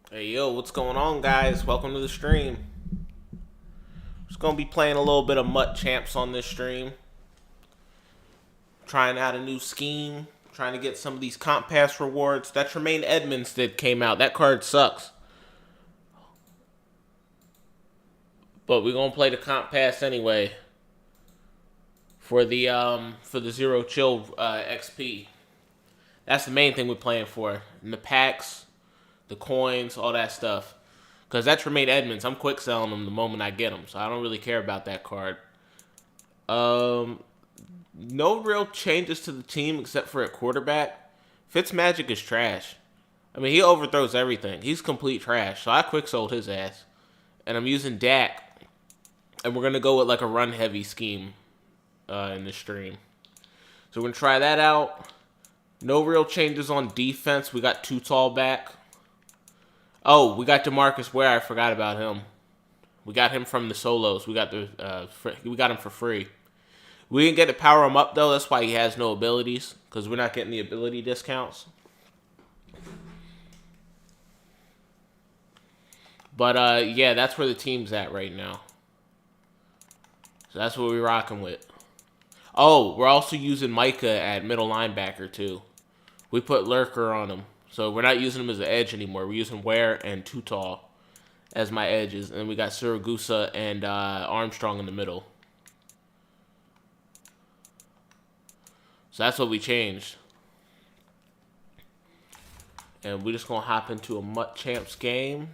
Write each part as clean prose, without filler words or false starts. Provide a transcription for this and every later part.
Hey yo, what's going on, guys? Welcome to the stream. Just gonna be playing a little bit of MUT Champs on this stream. Trying out a new scheme. Trying to get some of these comp pass rewards. That Tremaine Edmonds that came out. That card sucks. But we're gonna play the comp pass anyway. For the zero chill XP. That's the main thing we're playing for. And the packs, the coins, all that stuff. Because that Tremaine Edmonds, I'm quick selling him the moment I get him. So I don't really care about that card. No real changes to the team except for at quarterback. Fitzmagic is trash. I mean, he overthrows everything. He's complete trash. So I quick sold his ass. And I'm using Dak. And we're going to go with like a run-heavy scheme in the stream. So we're going to try that out. No real changes on defense. We got Too Tall back. Oh, we got DeMarcus Ware. I forgot about him. We got him from the solos. We got him for free. We didn't get to power him up though. That's why he has no abilities, because we're not getting the ability discounts. But yeah, that's where the team's at right now. So that's what we're rocking with. Oh, we're also using Micah at middle linebacker too. We put Lurker on him. So we're not using him as an edge anymore. We're using Ware and Too Tall as my edges. And we got Siragusa and Armstrong in the middle. So that's what we changed. And we're just going to hop into a MUT Champs game.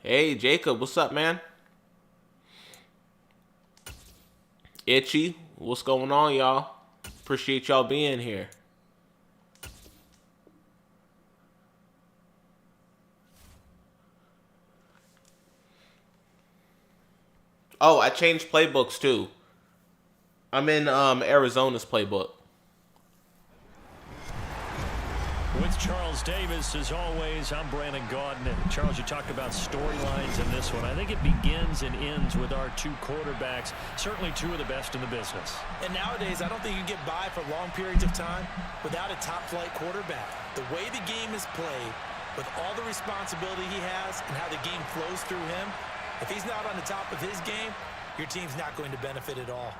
Hey, Jacob, what's up, man? Itchy, what's going on, y'all? Appreciate y'all being here. Oh, I changed playbooks too. I'm in Arizona's playbook. With Charles Davis, as always, I'm Brandon Gaudin. And Charles, you talked about storylines in this one. I think it begins and ends with our two quarterbacks, certainly two of the best in the business. And nowadays, I don't think you can get by for long periods of time without a top-flight quarterback. The way the game is played, with all the responsibility he has and how the game flows through him, if he's not on the top of his game, your team's not going to benefit at all.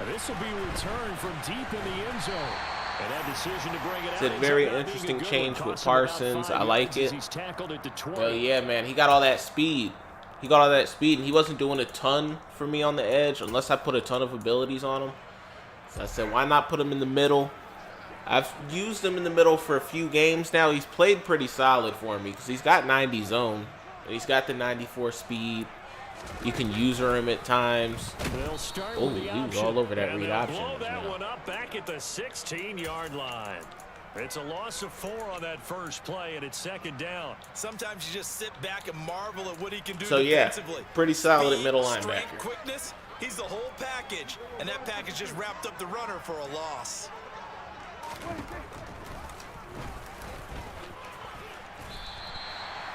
This will be a return from deep in the end zone. And that decision to bring it It's a very interesting change with Parsons. I like it. Well, yeah, man. He got all that speed. And he wasn't doing a ton for me on the edge unless I put a ton of abilities on him. So I said, why not put him in the middle? I've used him in the middle for a few games now. He's played pretty solid for me because he's got 90 zone. And he's got the 94 speed. You can user him at times. Oh, he was all over that read option. Blow that one up back at the 16-yard line. It's a loss of 4 on that first play, and it's second down. Sometimes you just sit back and marvel at what he can do defensively. Yeah, pretty solid Speed, at middle strength, linebacker. Quickness, he's the whole package, and that package just wrapped up the runner for a loss.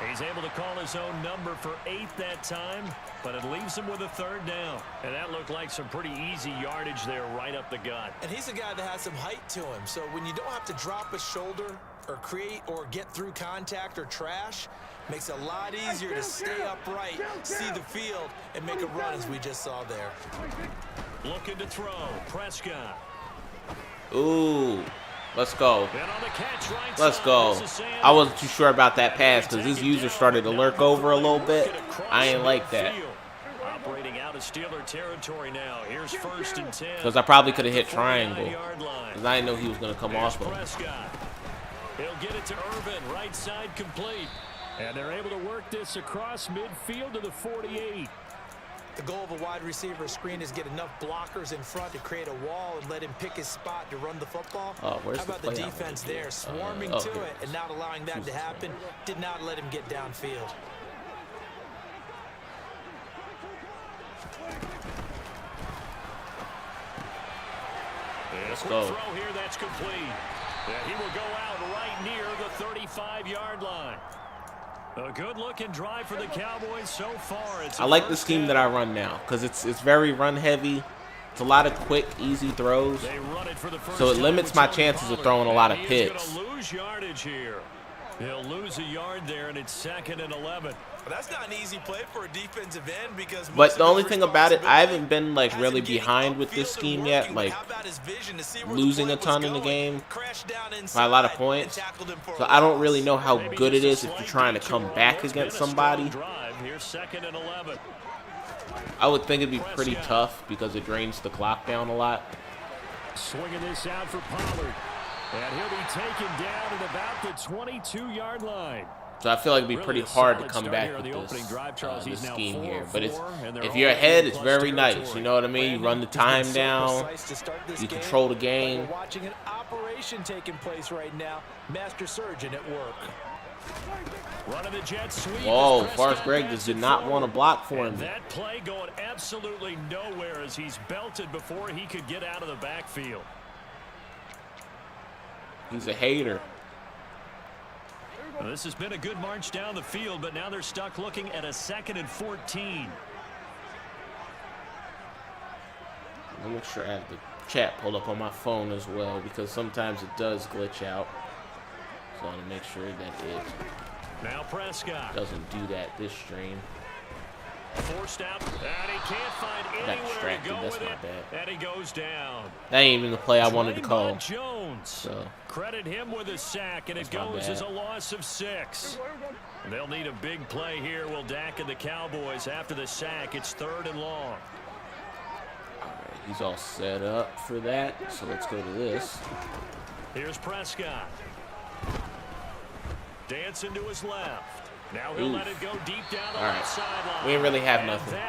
He's able to call his own number for 8 that time, but it leaves him with a third down. And that looked like some pretty easy yardage there right up the gut. And he's a guy that has some height to him, so when you don't have to drop a shoulder or create or get through contact or trash, makes it a lot easier to stay upright, see the field, and make a run as we just saw there. Looking to throw, Prescott. Ooh. Let's go. Right Let's go. I wasn't too sure about that pass because his user started to lurk over a little bit. I ain't like that. Operating out of Steeler territory now. Here's 1st and 10. Because I probably could have hit triangle. Because I didn't know he was going to come off of him. He'll get it to Irvin, right side complete. And they're able to work this across midfield to the 48. The goal of a wide receiver screen is get enough blockers in front to create a wall and let him pick his spot to run the football. Oh, How about the defense there, swarming to it and not allowing that to happen? Did not let him get downfield. Let's go. Throw here, that's complete. Yeah, he will go out right near the 35-yard line. A good-looking drive for the Cowboys so far. I like the scheme that I run now because it's very run heavy. It's a lot of quick, easy throws. So it limits my chances of throwing a lot of picks. He'll lose a yard there, and it's 2nd and 11. Well, that's not an easy play for a defensive end because. But the only thing about it, I haven't been like really behind with this scheme yet, like losing a ton in the game by a lot of points. So I don't really know how good it is if you're trying to come back against somebody. I would think it'd be pretty tough because it drains the clock down a lot. Swinging this out for Pollard. And he'll be taken down at about the 22-yard line. So I feel like it'd be pretty hard to come back with this scheme here. But if you're ahead, it's very nice. You know what I mean? You run the time down. You control the game. We're watching an operation taking place right now. Master surgeon at work. Whoa, Forrest Gregg just did not want to block for him. That play going absolutely nowhere as he's belted before he could get out of the backfield. He's a hater. Well, this has been a good march down the field, but now they're stuck looking at a 2nd and 14. I'll make sure I have the chat pulled up on my phone as well because sometimes it does glitch out. So I want to make sure that it now Prescott doesn't do that this stream. Forced out, and he can't find anywhere to go with it, and he goes down. That ain't even the play I wanted to call. Jones. So credit him with a sack, and it goes as a loss of 6. And they'll need a big play here. Will Dak and the Cowboys after the sack? It's 3rd and long. All right, he's all set up for that. So let's go to this. Here's Prescott. Dancing to his left. Now he'll let it go deep down the left sideline. We didn't really have nothing.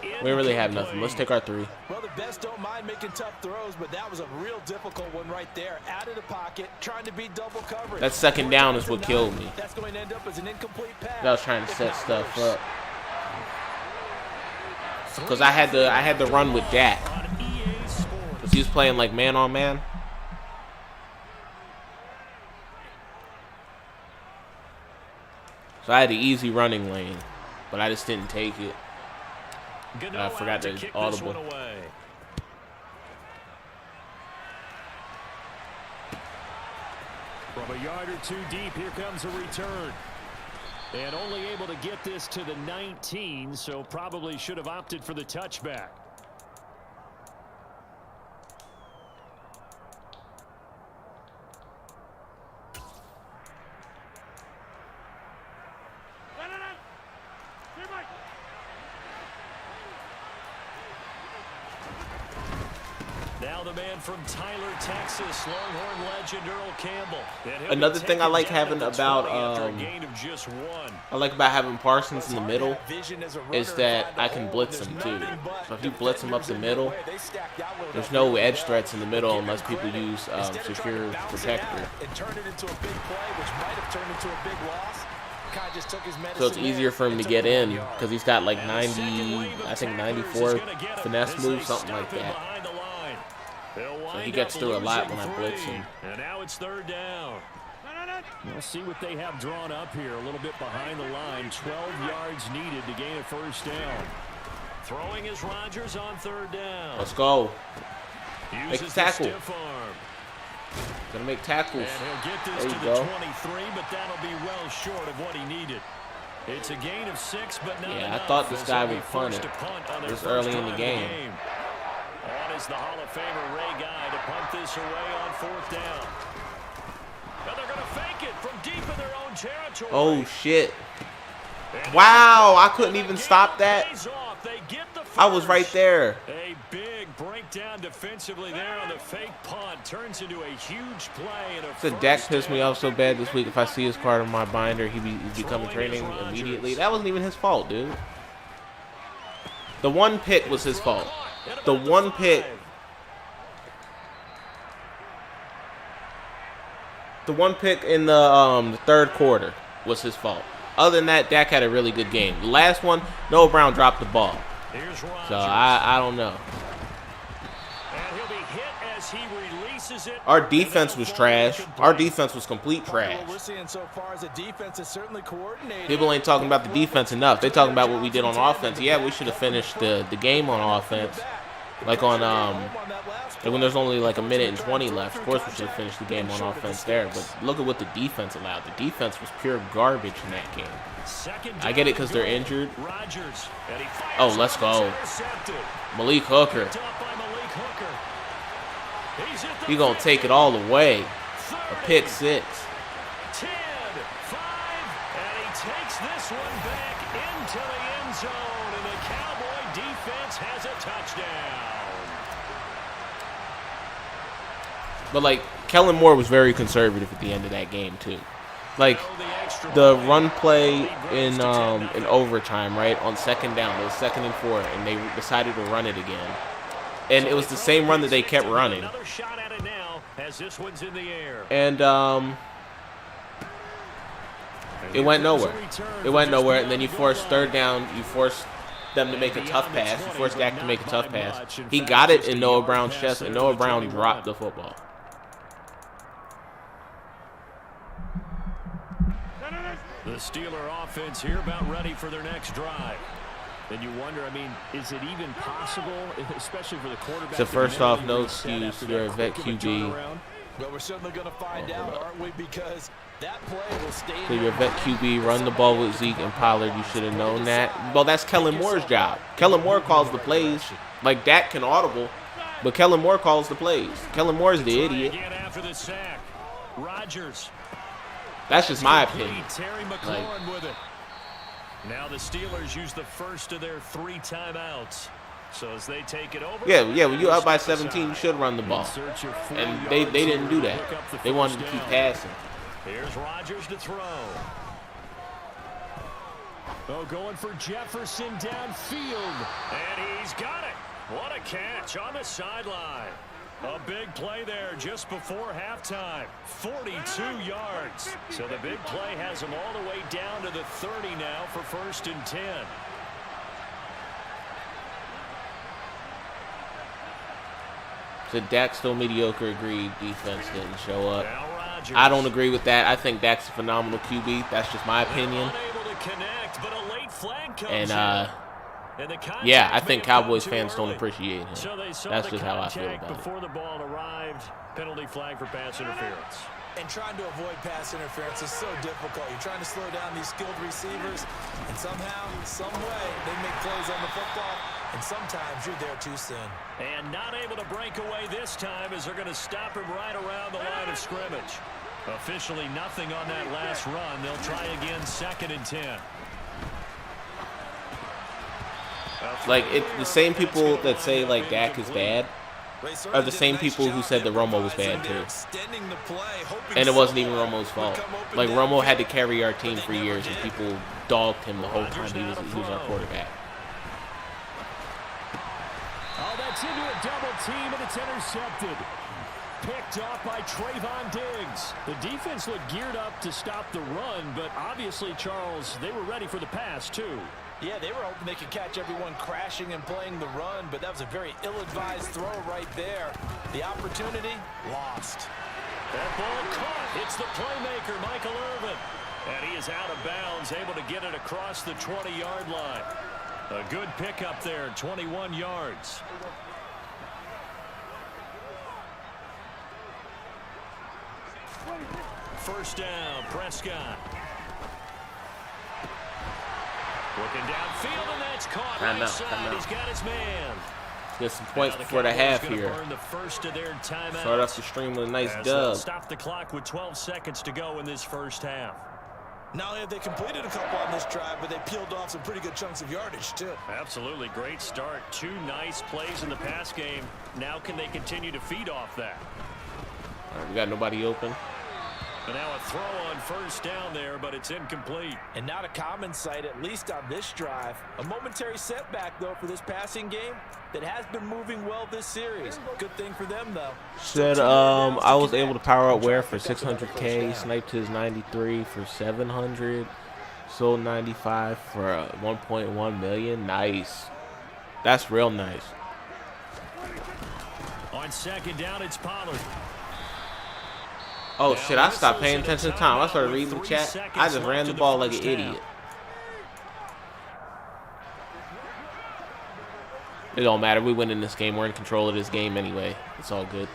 We didn't really have nothing. Let's take our 3. Well, the best don't mind making tough throws, but that was a real difficult one right there. Out of the pocket, trying to beat double coverage. That 2nd down is what killed me. That's going to end up as an incomplete pass. I was trying to set stuff up. Because I had to run with Dak. Because he was playing like man on man. So I had the easy running lane, but I just didn't take it. I forgot to audible. From a yard or 2 deep, here comes a return. And only able to get this to the 19, so probably should have opted for the touchback. Now the man from Tyler, Texas, Longhorn legend Earl Campbell. Another thing I like having about having Parsons in the middle is that I can blitz him too. So if you blitz him up the middle, there's no edge threats in the middle unless people use secure protector. So it's easier for him to get in because he's got like 90, I think 94 finesse moves, something like that. So he gets through a lot when I blitz him. And now it's 3rd down. We'll see what they have drawn up here. A little bit behind the line. 12 yards needed to gain a 1st down. Throwing is Rodgers on 3rd down. Let's go. Make the tackle. Gonna make tackles. And he'll get this to the 23, but that'll be well short of what he needed. It's a gain of 6, but not enough. I thought this guy would punt it this early in the game. On is the Hall of Famer Ray Guy to punt this away on 4th down. Now they're going to fake it from deep in their own territory. Oh, shit. Wow, I couldn't even stop that. I was right there. A big breakdown defensively there on the fake punt. Turns into a huge play. So Dak pissed me off so bad this week. If I see his card in my binder, he'd become training immediately. That wasn't even his fault, dude. The one pick was his fault. The one pick. The one pick in the 3rd quarter was his fault. Other than that, Dak had a really good game. The last one, Noah Brown dropped the ball. So I don't know. And he'll be hit as he releases it. Our defense was trash. Our defense was complete trash. What we're seeing so far is the defense is certainly coordinated. People ain't talking about the defense enough. They talking about what we did on offense. Yeah, we should have finished the game on offense. Like on like when there's only like a minute and 20 left. Of course, we should have finished the game on offense there. But look at what the defense allowed. The defense was pure garbage in that game. I get it because they're injured. Oh, let's go. Malik Hooker. He's going to take it all away. A pick six. 10-5, and he takes this one back into the end zone, and the Cowboy defense has a touchdown. But, like, Kellen Moore was very conservative at the end of that game, too. Like, the run play in overtime, right, on second down, it was 2nd and 4, and they decided to run it again. And it was the same run that they kept running. And it went nowhere. It went nowhere, and then you forced third down. You forced them to make a tough pass. You forced Dak to make a tough pass. He got it in Noah Brown's chest, and Noah Brown dropped the football. The Steeler offense here about ready for their next drive. And you wonder, I mean, is it even possible, especially for the quarterback? So first off, no excuse. You're a vet QB. Well, we're certainly going to find out, aren't we? Because that play will stay. So you're a vet QB. Run the ball with Zeke and Pollard. You should have known that. Well, that's Kellen Moore's job. Kellen Moore calls the plays. Like, Dak can audible, but Kellen Moore calls the plays. Kellen Moore's the idiot. After the sack, Rodgers. That's just my opinion. Like, now the Steelers use the first of their 3 timeouts. So as they take it over. Yeah, when you're up by 17, you should run the ball. And they didn't do that. They wanted to keep passing. Here's Rodgers to throw. Oh, going for Jefferson downfield. And he's got it. What a catch on the sideline. A big play there just before halftime. 42 yards. So the big play has him all the way down to the 30 now for 1st and 10. So Dak's still mediocre, agreed. Defense didn't show up. I don't agree with that. I think Dak's a phenomenal QB. That's just my opinion. And, yeah, I think Cowboys fans don't appreciate him. That's just how I feel about it. Before the ball arrived, penalty flag for pass interference. And trying to avoid pass interference is so difficult. You're trying to slow down these skilled receivers, and somehow, some way, they make plays on the football, and sometimes you're there too soon. And not able to break away this time as they're going to stop him right around the line of scrimmage. Officially nothing on that last run. They'll try again 2nd and 10. Like, the same people that say, like, Dak is bad are the same people who said that Romo was bad, too. And it wasn't even Romo's fault. Like, Romo had to carry our team for years, and people dogged him the whole time he was our quarterback. Oh, that's into a double team, and it's intercepted. Picked off by Trayvon Diggs. The defense looked geared up to stop the run, but obviously, Charles, they were ready for the pass, too. Yeah, they were hoping they could catch everyone crashing and playing the run, but that was a very ill-advised throw right there. The opportunity lost. That ball caught. Hits the playmaker, Michael Irvin. And he is out of bounds, able to get it across the 20-yard line. A good pickup there, 21 yards. First down, Prescott. Looking downfield, and that's caught right side. He's got his man. Get some points before the half here. Start off the stream with a nice dub. Stop the clock with 12 seconds to go in this first half. Not only have they completed a couple on this drive, but they peeled off some pretty good chunks of yardage, too. Absolutely. Great start. 2 nice plays in the pass game. Now can they continue to feed off that? All right, we got nobody open. And now a throw on first down there, but it's incomplete. And not a common sight, at least on this drive. A momentary setback, though, for this passing game that has been moving well this series. Good thing for them, though. Said I was able to power up Ware for 600K, sniped his 93 for 700, sold 95 for 1.1 million. Nice. That's real nice. On second down, it's Pollard. Oh, shit, I stopped paying attention to time. I started reading the chat. I just ran the ball like an idiot. It don't matter. We win in this game. We're in control of this game anyway. It's all good.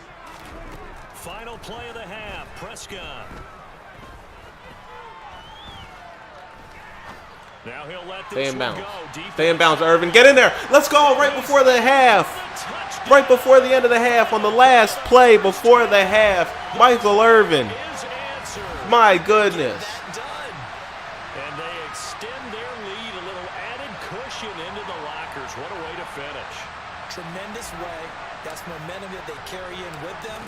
Final play of the half. Prescott. Now he'll let this one go. Stay in bounds, Irvin. Get in there. Let's go right before the half. Right before the end of the half on the last play before the half. Michael Irvin. My goodness. And they extend their lead, a little added cushion into the lockers. What a way to finish. Tremendous way. That's momentum that they carry in with them.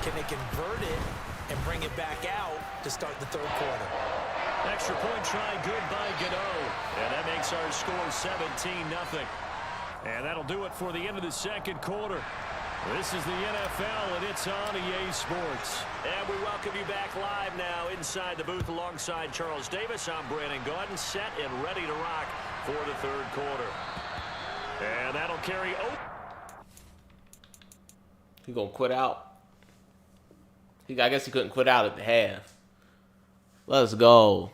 Can they convert it and bring it back out to start the third quarter? Extra point try good by Gano. And that makes our score 17-0. And that'll do it for the end of the second quarter. This is the NFL, and it's on EA Sports. And we welcome you back live now inside the booth alongside Charles Davis. I'm Brandon Gaudin, set and ready to rock for the third quarter. And that'll carry over. He gonna quit out. I guess he couldn't quit out at the half. Let's go.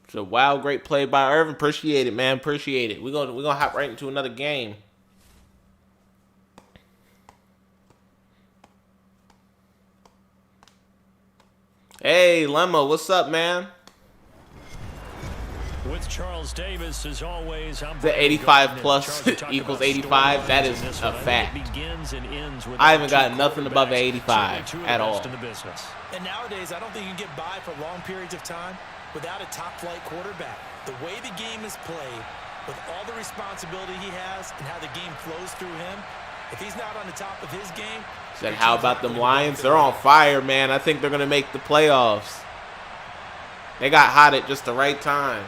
It's a wild, great play by Irvin. Appreciate it, man. Appreciate it. We're gonna hop right into another game. Hey, Lemma, what's up, man? With Charles Davis, as always, I'm the 85 plus equals 85. That is a fact. I haven't got nothing above 85 at all. And nowadays, I don't think you can get by for long periods of time without a top-flight quarterback. The way the game is played, with all the responsibility he has and how the game flows through him, if he's not on the top of his game... Said, how about them Lions? They're on fire, man. I think they're going to make the playoffs. They got hot at just the right time.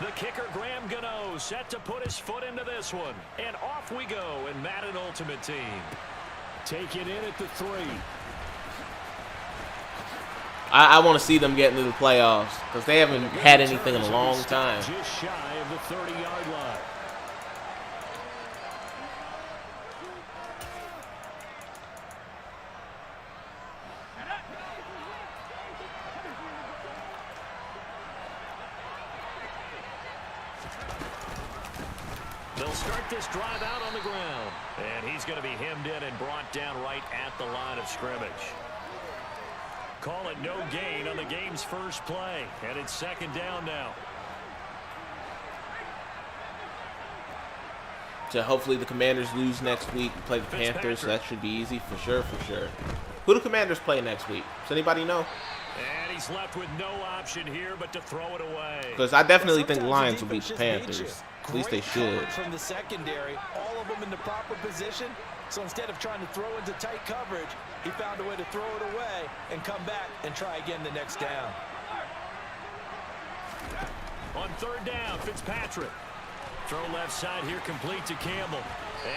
The kicker, Graham Gano, set to put his foot into this one. And off we go in Madden Ultimate Team. Take it in at the 3. I want to see them get into the playoffs because they haven't had anything in a long time. Just shy of the 30-yard line. They'll start this drive out on the ground. And he's going to be hemmed in and brought down right at the line of scrimmage. Call it no gain on the game's first play. And it's second down now. So hopefully the Commanders lose next week and play the Panthers. So that should be easy for sure, for sure. Who do Commanders play next week? Does anybody know? And he's left with no option here but to throw it away. Because I definitely think the Lions will beat the Panthers. At least they should. From the secondary, all of them in the proper position. So instead of trying to throw into tight coverage, he found a way to throw it away and come back and try again the next down. On third down, Fitzpatrick. Throw left side here, complete to Campbell.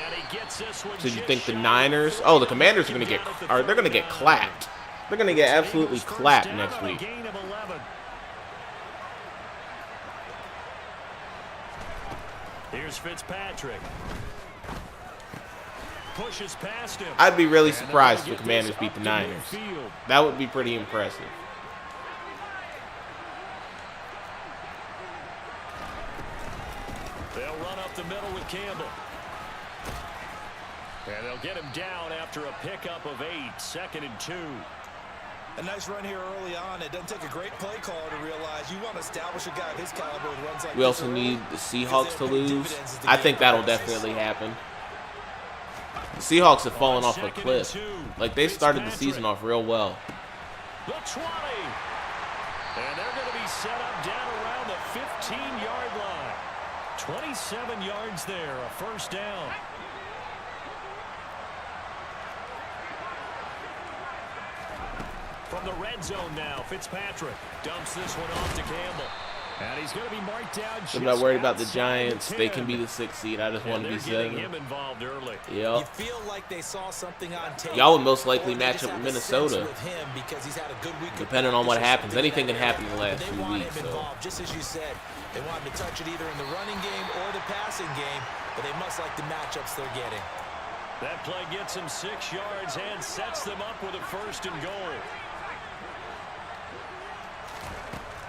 And he gets this one. So you think the Niners? Oh, the Commanders are going to get, or they're going to get clapped. They're going to get absolutely clapped next week. Gain of 11. Here's Fitzpatrick. Pushes past him. I'd be really surprised if the Commanders beat the Niners. That would be pretty impressive. They'll run up the middle with Campbell. And they'll get him down after a pickup of 8. 2nd and 2. A nice run here early on. It doesn't take a great play caller to realize you want to establish a guy of his caliber with runs like we also need the Seahawks to lose. I think that'll definitely happen. The Seahawks have fallen off a cliff. Like, they started the season off real well. The 20. And they're going to be set up down around the 15-yard line. 27 yards there, a first down. the red zone now. Fitzpatrick dumps this one off to Campbell. And he's going to be marked down. I'm not worried about the Giants. They can be the 6th seed. I just want to be 7. Him involved early. Yep. You feel like they saw something on tape. Y'all would most likely match up with Minnesota. With him because he's had a good week depending on what happens. Anything can happen in the last few weeks. So. Just as you said, they want him to touch it either in the running game or the passing game, but they must like the matchups they're getting. That play gets him 6 yards and sets them up with a 1st and goal.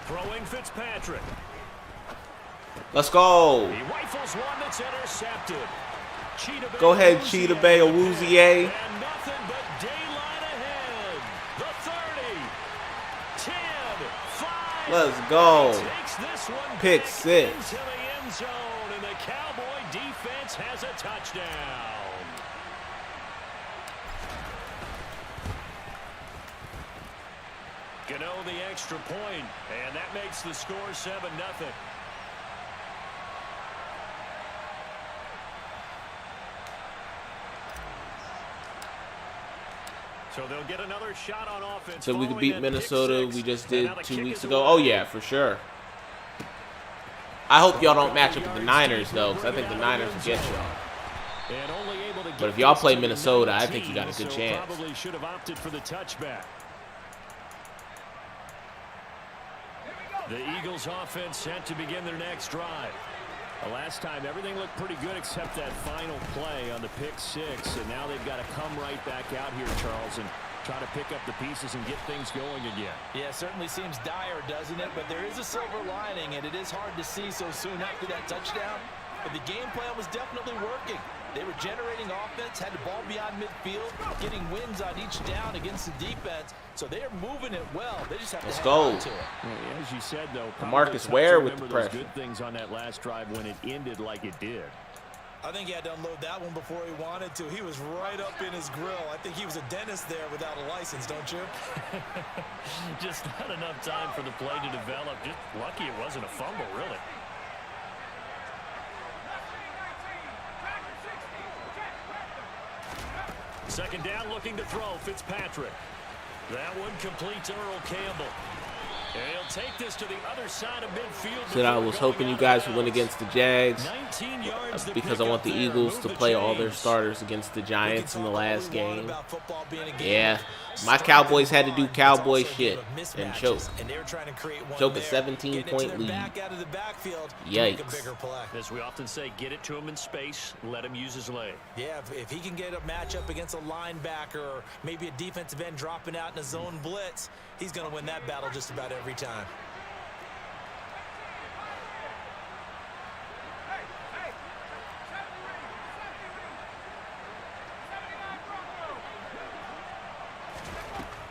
Throwing Fitzpatrick. Let's go. He rifles one that's intercepted. Go ahead, Cheetah Bay or Woozier. And nothing but daylight ahead. The 30, 10, 5. Let's go. Takes this one Pick 6. into the end zone, and the Cowboy defense has a touchdown. Gano the extra point, and that makes the score 7-0. So they'll get another shot on offense. So we could beat Minnesota. We just did 2 weeks ago. Oh, yeah, for sure. I hope y'all don't match up with the Niners, though, because I think the Niners will get y'all. But if y'all play Minnesota, I think you got a good chance. Probably should have opted for the touchback. The Eagles offense set to begin their next drive. The last time, everything looked pretty good except that final play on the pick 6. And now they've got to come right back out here, Charles, and try to pick up the pieces and get things going again. Yeah, certainly seems dire, doesn't it? But there is a silver lining, and it is hard to see so soon after that touchdown. But the game plan was definitely working. They were generating offense, had the ball beyond midfield, getting wins on each down against the defense. So they are moving it well. They just have to hang on to it. Yeah, as you said, though, Marcus Ware with the pressure. Good things on that last drive when it ended like it did. I think he had to unload that one before he wanted to. He was right up in his grill. I think he was a dentist there without a license, don't you? Just not enough time for the play to develop. Just lucky it wasn't a fumble, really. Second down, looking to throw. Fitzpatrick. That one complete to Earl Campbell. And he'll take this to the other side of midfield. Said I was hoping you guys would win against the Jags because I want the Eagles to play all their starters against the Giants in the last game. Yeah, my Cowboys had to do cowboy shit and choke. Choke a 17-point lead. Yikes. As we often say, get it to him in space, let him use his leg. Yeah, if he can get a matchup against a linebacker or maybe a defensive end dropping out in a zone blitz, he's going to win that battle just about every time.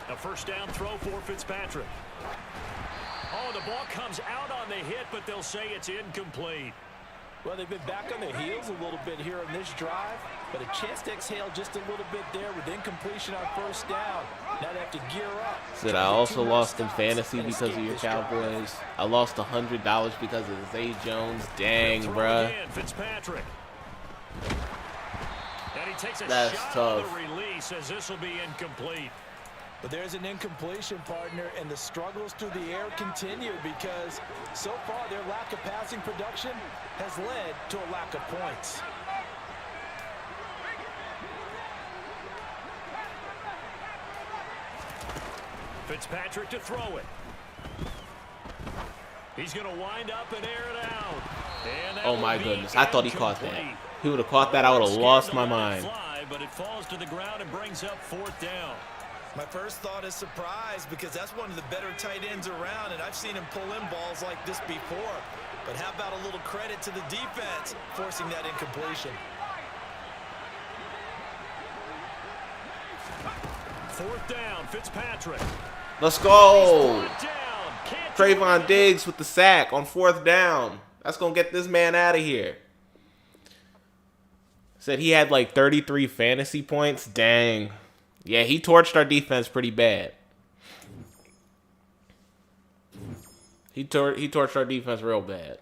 A first down throw for Fitzpatrick. Oh, the ball comes out on the hit, but they'll say it's incomplete. Well, they've been back on their heels a little bit here in this drive, but a chance to exhale just a little bit there with incompletion on first down. Now they have to gear up. Said I also lost in fantasy because of your Cowboys. I lost $100 because of Zay Jones. Dang, bruh. Fitzpatrick. And he takes a That's shot tough. on the release as this will be incomplete. But there's an incompletion, partner, and the struggles through the air continue because so far their lack of passing production has led to a lack of points. Fitzpatrick to throw it. He's going to wind up and air it out. And Oh my goodness, I thought he caught that. He would have caught that, I would have lost my mind. But it falls to the ground and brings up fourth down. My first thought is surprise because that's one of the better tight ends around, and I've seen him pull in balls like this before. But how about a little credit to the defense forcing that incompletion? Fourth down, Fitzpatrick. Let's go. Trayvon Diggs with the sack on fourth down. That's going to get this man out of here. Said he had like 33 fantasy points. Dang. Yeah, he torched our defense pretty bad. He torched our defense real bad.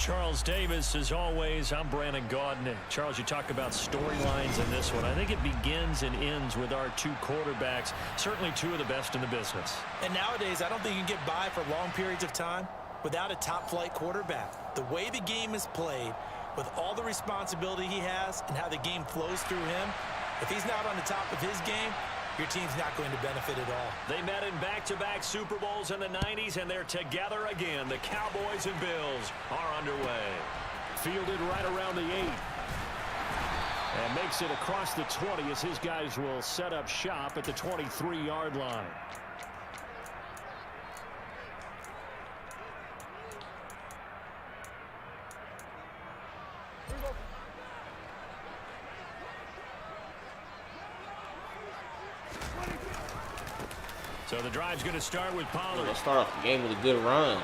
Charles Davis, as always, I'm Brandon Gaudin. Charles, you talk about storylines in this one. I think it begins and ends with our two quarterbacks, certainly two of the best in the business. And nowadays, I don't think you can get by for long periods of time without a top-flight quarterback. The way the game is played, with all the responsibility he has and how the game flows through him, if he's not on the top of his game, your team's not going to benefit at all. They met in back-to-back Super Bowls in the 90s, and they're together again. The Cowboys and Bills are underway. Fielded right around the 8. And makes it across the 20 as his guys will set up shop at the 23-yard line. So the drive's going to start with Pollard. Let's start off the game with a good run.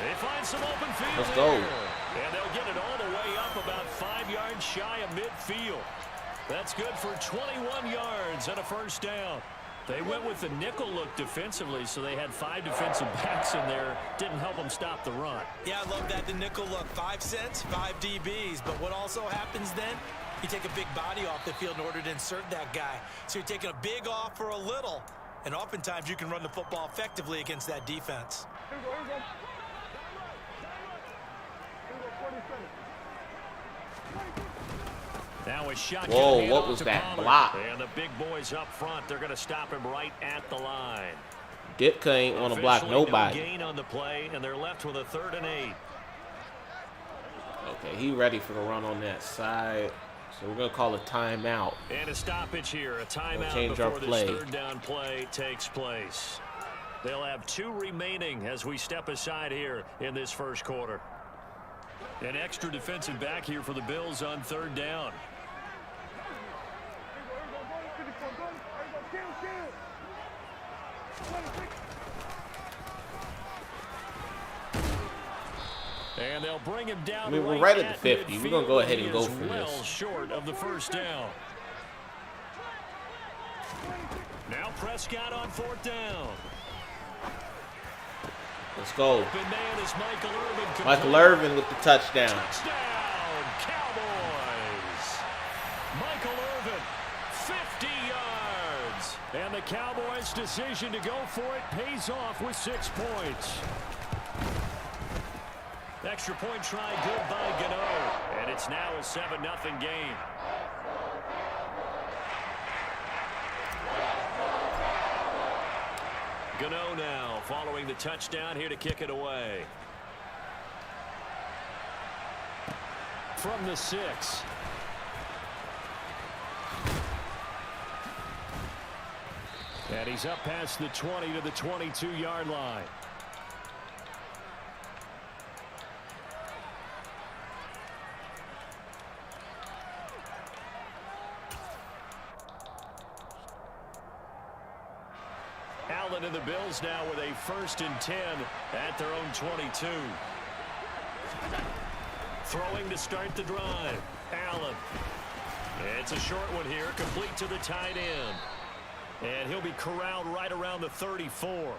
They find some open field. Let's go. And they'll get it all the way up about 5 yards shy of midfield. That's good for 21 yards and a first down. They went with the nickel look defensively, so they had 5 defensive backs in there. Didn't help them stop the run. Yeah, I love that, the nickel look. 5 cents, 5 DBs. But what also happens then, you take a big body off the field in order to insert that guy. So you're taking a big off for a little. And oftentimes you can run the football effectively against that defense. Now a shotgun. Whoa, what was that block? And the big boys up front, they're going to stop him right at the line. Ditka ain't want to block nobody. No gain on the play, and they're left with a 3rd and 8. Okay, he ready for the run on that side. So we're going to call a timeout. And a stoppage here, a timeout change our before play. this 3rd down play takes place. They'll have 2 remaining as we step aside here in this first quarter. An extra defensive back here for the Bills on 3rd down. And they'll bring him down. I mean, we're right at the 50. We're going to go ahead and go for well this. Short of the first down. Now Prescott on 4th down. Let's go. Open man is Michael Irvin. Michael Irvin with the touchdown. Touchdown, Cowboys. Michael Irvin, 50 yards. And the Cowboys' decision to go for it pays off with 6 points. Extra point try good by Gano. And it's now a 7-0 game. Gano now following the touchdown here to kick it away. From the 6. And he's up past the 20 to the 22-yard line. Allen and the Bills now with a 1st and 10 at their own 22. Throwing to start the drive. Allen. It's a short one here, complete to the tight end. And he'll be corralled right around the 34.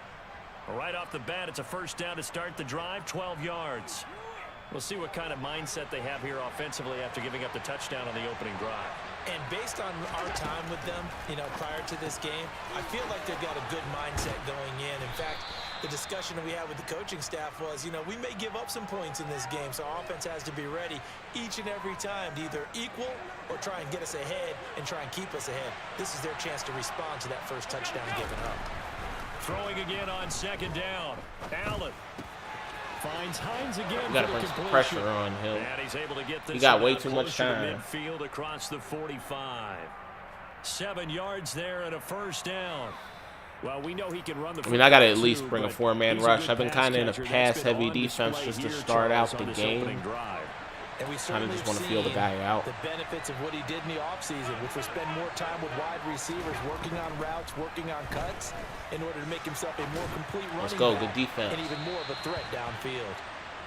Right off the bat, it's a first down to start the drive, 12 yards. We'll see what kind of mindset they have here offensively after giving up the touchdown on the opening drive. And based on our time with them, prior to this game, I feel like they've got a good mindset going in. In fact, the discussion that we had with the coaching staff was, we may give up some points in this game, so our offense has to be ready each and every time to either equal or try and get us ahead and try and keep us ahead. This is their chance to respond to that first touchdown given up. Throwing again on 2nd down. Allen finds Hines again. You got to bring some pressure on him. And he's able to get this. He got way too much time. Midfield across the 45. 7 yards there and a first down. Well, we know he can run the. I mean, I got to at least bring a 4-man rush. I've been kind of in a pass-heavy defense just to start out the game. And we kind of certainly just want to feel the guy out. The benefits of what he did in the offseason, which was spend more time with wide receivers, working on routes, working on cuts, in order to make himself a more complete running Let's go, back good defense. and even more of a threat downfield.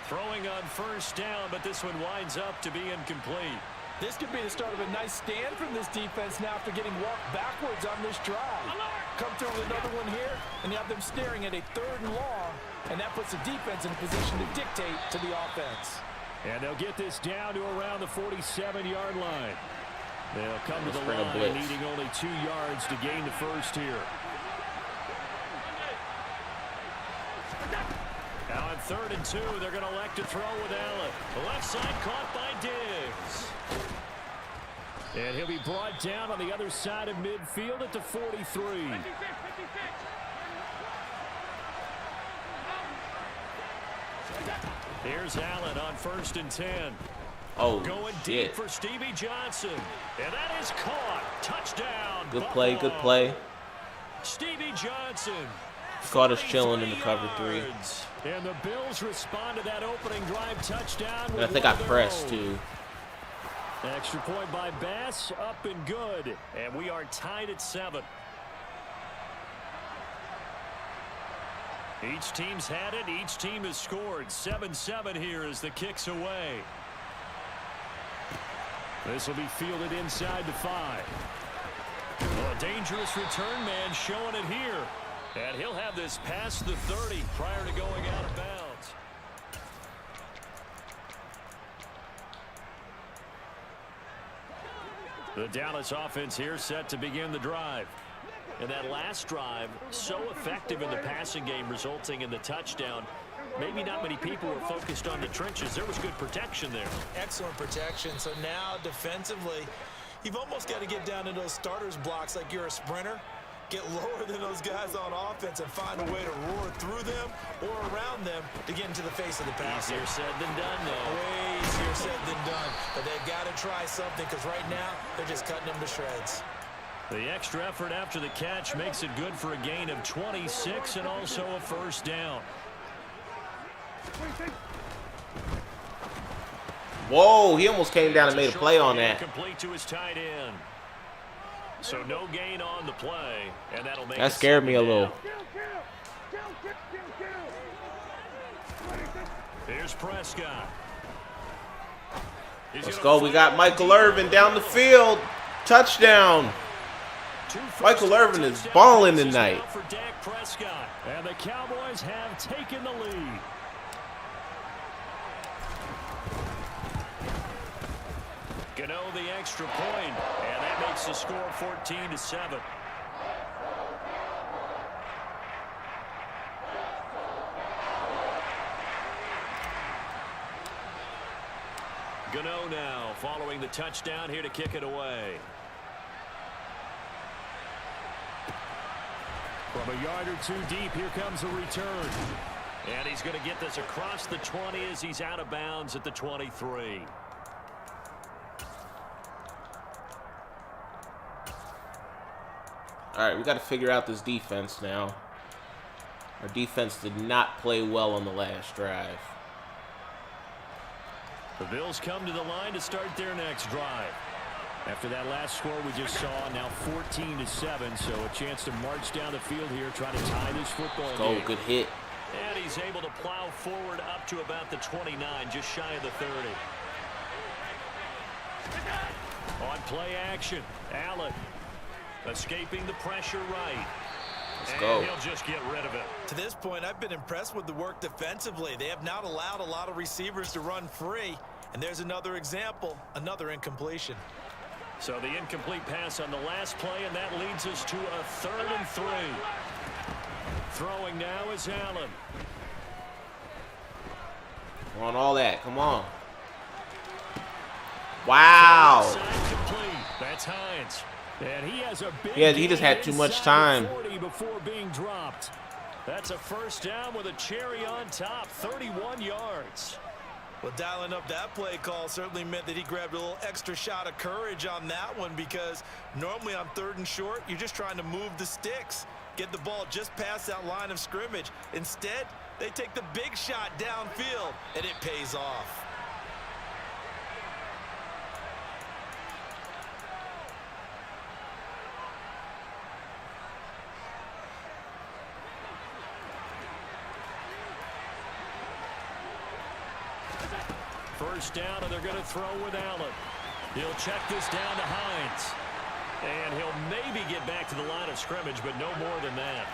Throwing on first down, but this one winds up to be incomplete. This could be the start of a nice stand from this defense now after getting walked backwards on this drive. Come through with another one here, and you have them staring at a 3rd and long, and that puts the defense in a position to dictate to the offense. And they'll get this down to around the 47-yard line. They'll come to the bring a line blitz. needing only 2 yards to gain the first here. Now on 3rd and 2, they're going to elect to throw with Allen. The left side caught by Diggs. And he'll be brought down on the other side of midfield at the 43. Here's Allen on 1st and 10. Oh, Going deep for Stevie Johnson. And that is caught. Touchdown. Good play, good play. Stevie Johnson. Caught us chilling in the cover 3. And the Bills respond to that opening drive touchdown. And I think I pressed too. Extra point by Bass, up and good. And we are tied at 7. Each team's had it. Each team has scored. 7-7 here as the kick's away. This will be fielded inside the 5. Well, a dangerous return man showing it here. And he'll have this past the 30 prior to going out of bounds. The Dallas offense here set to begin the drive. And that last drive, so effective in the passing game, resulting in the touchdown. Maybe not many people were focused on the trenches. There was good protection there. Excellent protection. So now defensively, you've almost got to get down to those starters blocks like you're a sprinter. Get lower than those guys on offense and find a way to roar through them or around them to get into the face of the passer. Easier said than done, though. Way easier said than done. But they've got to try something because right now they're just cutting them to shreds. The extra effort after the catch makes it good for a gain of 26 and also a first down. Whoa, he almost came down and made a play on that. Complete to his tight end. So no gain on the play, and that'll make That scared me a little. Here's Prescott. Let's go. We got Michael Irvin down the field. Touchdown. Michael Irvin is balling tonight. For Dak Prescott, and the Cowboys have taken the lead. Gano the extra point, and that makes the score 14-7. Gano now following the touchdown here to kick it away. From a yard or 2 deep, here comes a return. And he's going to get this across the 20 as he's out of bounds at the 23. All right, we got to figure out this defense now. Our defense did not play well on the last drive. The Bills come to the line to start their next drive. After that last score we just saw, now 14-7, so a chance to march down the field here, try to tie this football game. Good hit. And he's able to plow forward up to about the 29, just shy of the 30. On play action, Allen escaping the pressure right. Let's go. He'll just get rid of it. To this point, I've been impressed with the work defensively. They have not allowed a lot of receivers to run free. And there's another example, another incompletion. So the incomplete pass on the last play, and that leads us to a 3rd and 3. Throwing now is Allen. Come on, all that. Come on. Wow. Side complete. That's Hines. And he has a big He just had too much time. 40 before being dropped. That's a first down with a cherry on top, 31 yards. Well, dialing up that play call certainly meant that he grabbed a little extra shot of courage on that one, because normally on 3rd and short, you're just trying to move the sticks, get the ball just past that line of scrimmage. Instead, they take the big shot downfield, and it pays off. First down, and they're going to throw with Allen. He'll check this down to Hines. And he'll maybe get back to the line of scrimmage, but no more than that.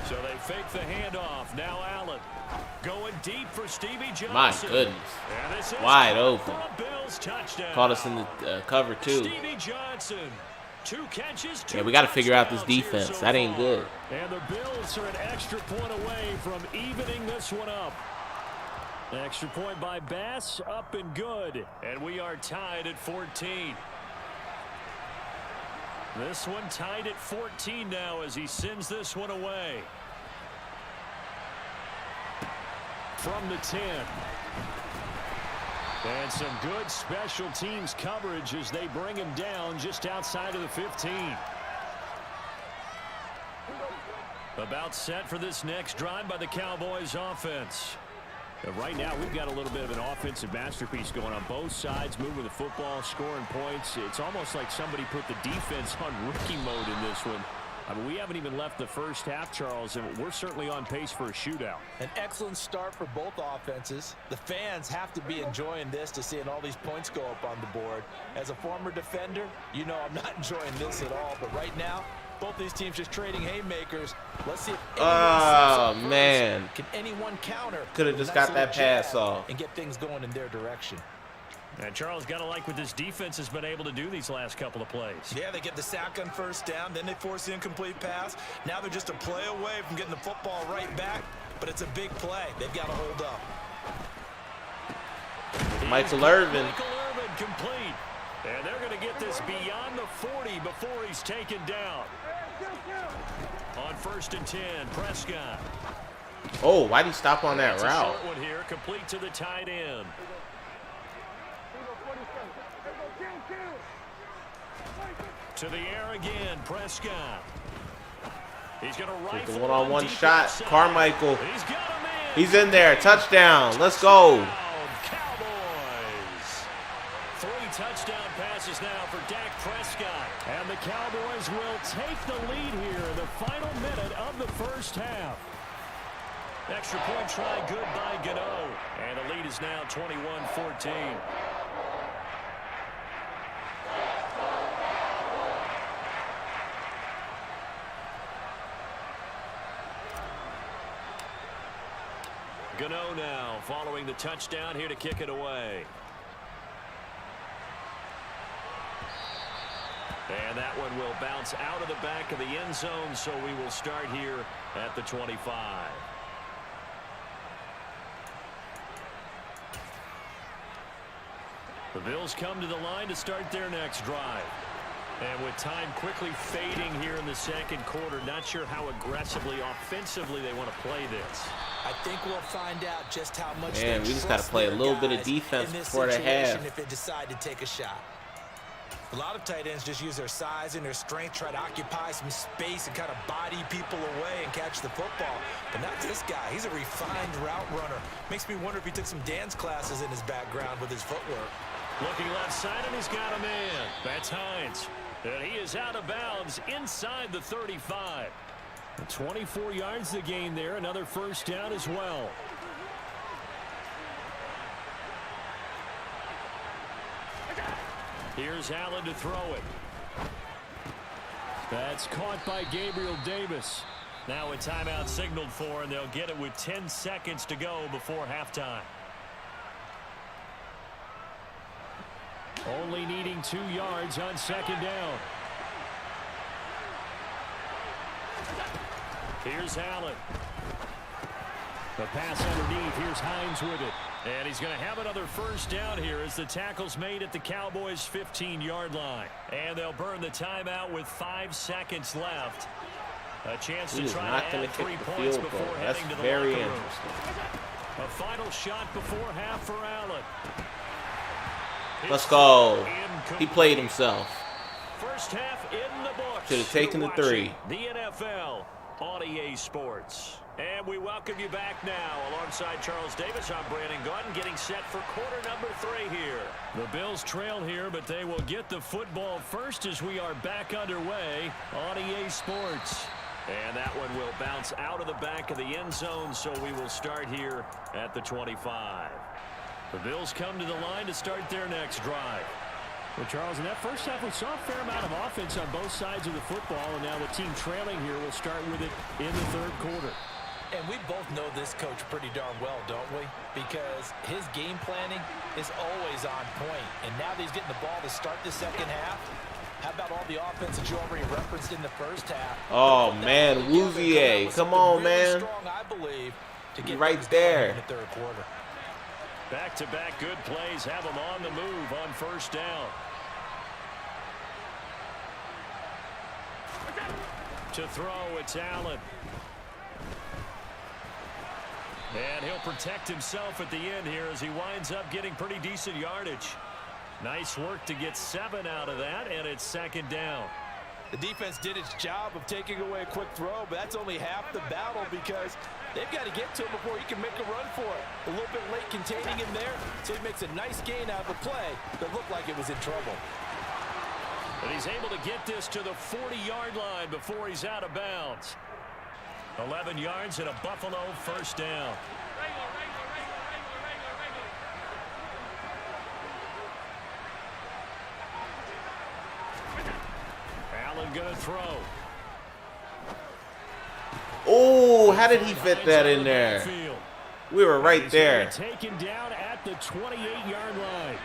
So they fake the handoff. Now Allen going deep for Stevie Johnson. My goodness. Wide open. Bills touchdown. Caught us in the cover, too. Stevie Johnson. 2 catches, 2 Yeah, we got to figure out this defense. so That ain't far. good. And the Bills are an extra point away from evening this one up. Extra point by Bass, up and good. And we are tied at 14. This one tied at 14 now as he sends this one away. From the 10. And some good special teams coverage as they bring him down just outside of the 15. About set for this next drive by the Cowboys offense. Right now, we've got a little bit of an offensive masterpiece going on both sides, moving the football, scoring points. It's almost like somebody put the defense on rookie mode in this one. I mean, we haven't even left the first half, Charles, and we're certainly on pace for a shootout. An excellent start for both offenses. The fans have to be enjoying this to seeing all these points go up on the board. As a former defender, you know I'm not enjoying this at all. But right now, both these teams just trading haymakers. Let's see if man. Can anyone counter? Could have just got that pass off. And get things going in their direction. And Charles, got to like what this defense has been able to do these last couple of plays. Yeah, they get the sack on first down, then they force the incomplete pass. Now they're just a play away from getting the football right back, but it's a big play. They've got to hold up. Michael Irvin. Michael Irvin complete. And they're going to get this beyond the 40 before he's taken down. On 1st and 10, Prescott. Oh, why'd he stop on that That's route? a short one here, complete to the tight end. To the air again, Prescott. He's going to rifle The one-on-one deep shot. inside. Carmichael. He's got him in. He's in there. Touchdown. Let's go. Cowboys. 3 touchdown passes now for Dak Prescott. And the Cowboys will take the lead here in the final minute of the first half. Extra point try good by Gano. And the lead is now 21-14. Gano now following the touchdown here to kick it away. And that one will bounce out of the back of the end zone, so we will start here at the 25. The Bills come to the line to start their next drive. And with time quickly fading here in the second quarter, not sure how aggressively, offensively they want to play this. I think we'll find out just how much Man, we just got to play a little bit of defense before the half. If they decide to take a shot. A lot of tight ends just use their size and their strength, try to occupy some space and kind of body people away and catch the football. But not this guy. He's a refined route runner. Makes me wonder if he took some dance classes in his background with his footwork. Looking left side, and he's got him in. That's Hines. And he is out of bounds inside the 35. 24 yards to gain there. Another first down as well. Here's Allen to throw it. That's caught by Gabriel Davis. Now a timeout signaled for, and they'll get it with 10 seconds to go before halftime. Only needing 2 yards on second down. Here's Allen. The pass underneath. Here's Hines with it. And he's going to have another first down here as the tackle's made at the Cowboys' 15-yard line. And they'll burn the timeout with 5 seconds left. A chance to try to add 3 points before heading to the locker room. A final shot before half for Allen. Let's go. He played himself. First half in the books. Should have taken the 3. The NFL on EA Sports. And we welcome you back now. Alongside Charles Davis, I'm Brandon Gordon, getting set for quarter number 3 here. The Bills trail here, but they will get the football first as we are back underway on EA Sports. And that one will bounce out of the back of the end zone, so we will start here at the 25. The Bills come to the line to start their next drive. Well, Charles, in that first half, we saw a fair amount of offense on both sides of the football, and now the team trailing here will start with it in the third quarter. And we both know this coach pretty darn well, don't we? Because his game planning is always on point. And now that he's getting the ball to start the second half, how about all the offense that you already referenced in the first half? Oh, man, Wouzier. Come on, man. Strong, I believe, to get right there. In the third quarter. Back-to-back good plays have him on the move on first down. To throw, it's Allen. And he'll protect himself at the end here as he winds up getting pretty decent yardage. Nice work to get 7 out of that, and it's second down. The defense did its job of taking away a quick throw, but that's only half the battle because they've got to get to him before he can make a run for it. A little bit late containing him there, so he makes a nice gain out of the play that looked like it was in trouble. But he's able to get this to the 40-yard line before he's out of bounds. 11 yards and a Buffalo first down. Allen gonna throw. Oh, how did he fit that in there? We were right there. Taken down at the 28-yard line.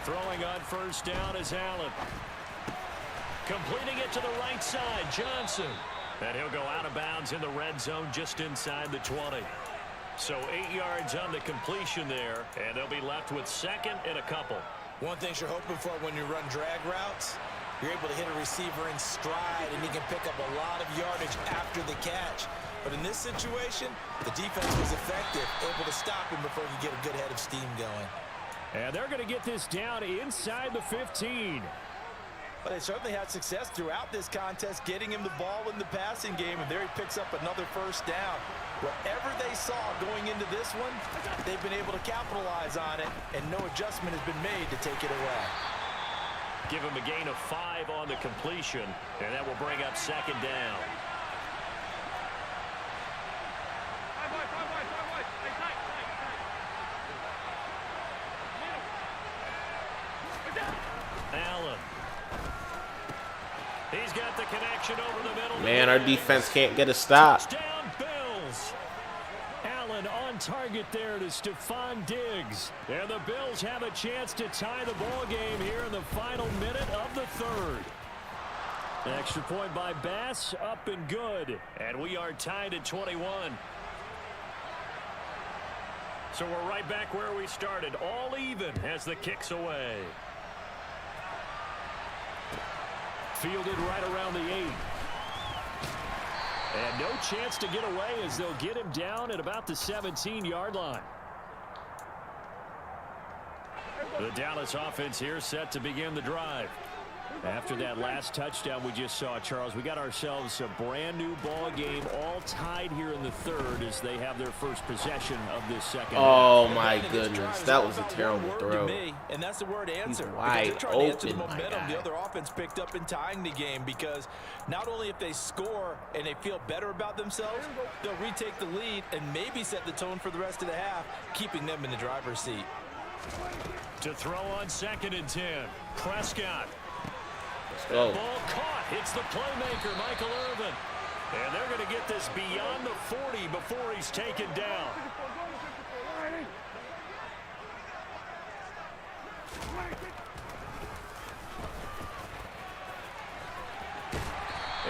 Throwing on first down is Allen. Completing it to the right side, Johnson. And he'll go out of bounds in the red zone just inside the 20. So 8 yards on the completion there, and they'll be left with second and a couple. One thing you're hoping for when you run drag routes, you're able to hit a receiver in stride, and he can pick up a lot of yardage after the catch. But in this situation, the defense was effective, able to stop him before he could get a good head of steam going. And they're going to get this down inside the 15. But they certainly had success throughout this contest, getting him the ball in the passing game, and there he picks up another first down. Whatever they saw going into this one, they've been able to capitalize on it, and no adjustment has been made to take it away. Give him a gain of 5 on the completion, and that will bring up second down. Allen. He's got the connection over the middle. Man, our defense can't get a stop. Touchdown, Bills. Allen on target there to Stephon Diggs. And the Bills have a chance to tie the ball game here in the final minute of the third. Extra point by Bass, up and good. And we are tied at 21. So we're right back where we started, all even as the kick's away. Fielded right around the 8. And no chance to get away as they'll get him down at about the 17-yard line. The Dallas offense here set to begin the drive. After that last touchdown we just saw, Charles, we got ourselves a brand new ball game, all tied here in the third as they have their first possession of this second Oh half. my goodness, that was a terrible throw. And that's the word answer. He's wide open, the momentum the other offense picked up in tying the game, because not only if they score and they feel better about themselves, they'll retake the lead and maybe set the tone for the rest of the half, keeping them in the driver's seat. To throw on 2nd and 10, Prescott. Go. Ball caught. Hits the playmaker, Michael Irvin. And they're going to get this beyond the 40 before he's taken down.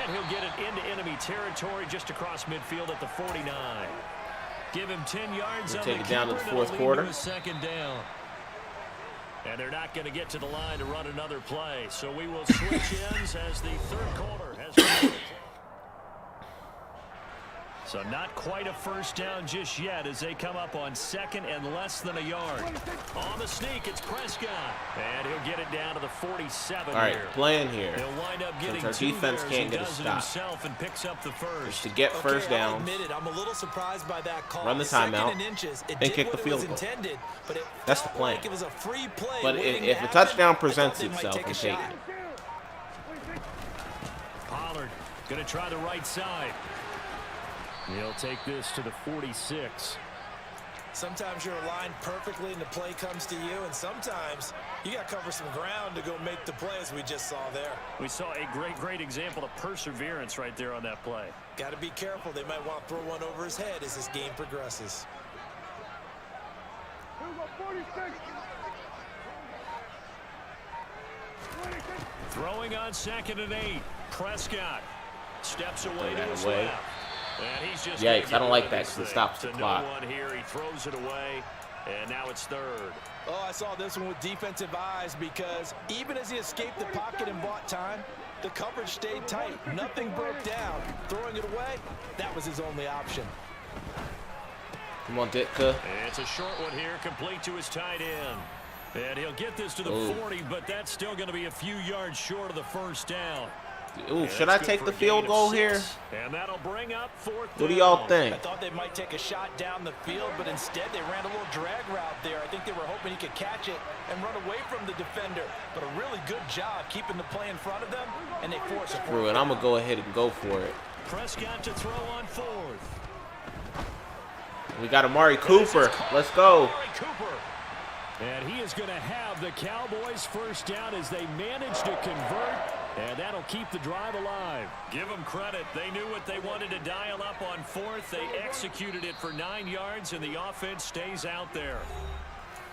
And he'll get it into enemy territory just across midfield at the 49. Give him 10 yards on the take it down to the keeper, fourth and it'll lead quarter. to a second down. And they're not going to get to the line to run another play. So we will switch ends as the third quarter has begun. So not quite a first down just yet as they come up on 2nd and less than a yard. On the sneak, it's Prescott. And he'll get it down to the 47 All right, here. playing here. He'll wind up getting Since our 2 defense there can't as get he a does it stop. himself and picks up the first. To get first I'll downs, admit it, I'm a little surprised by that call. run the Second timeout, and inches, it and did kick the what it was field goal. intended, but it That's the felt plan. like it was a free play But waiting if to a happen. touchdown I presents thought they might itself, take a and take shot. it. Pollard going to try the right side. He'll take this to the 46. Sometimes you're aligned perfectly and the play comes to you, and sometimes you got to cover some ground to go make the play, as we just saw there. We saw a great example of perseverance right there on that play. Got to be careful. They might want to throw one over his head as this game progresses. Throwing on 2nd and 8. Prescott steps away to his left. And he's just yikes, I don't like that because it stops the clock. No one here. He throws it away, and now it's 3rd. Oh, I saw this one with defensive eyes, because even as he escaped the pocket and bought time, the coverage stayed tight. Nothing broke down. Throwing it away, that was his only option. Come on, Ditka. It's a short one here, complete to his tight end. And he'll get this to the 40, but that's still going to be a few yards short of the first down. Ooh, should I take the field goal here? And that'll bring up 4th down. What do y'all think? I thought they might take a shot down the field, but instead they ran a little drag route there. I think they were hoping he could catch it and run away from the defender. But a really good job keeping the play in front of them, and they force it. Screw it, I'm going to go ahead and go for it. Prescott to throw on 4th. We got Amari Cooper. Let's go. And he is going to have the Cowboys first down as they manage to convert, and that'll keep the drive alive. Give them credit. They knew what they wanted to dial up on 4th. They executed it for 9 yards, and the offense stays out there.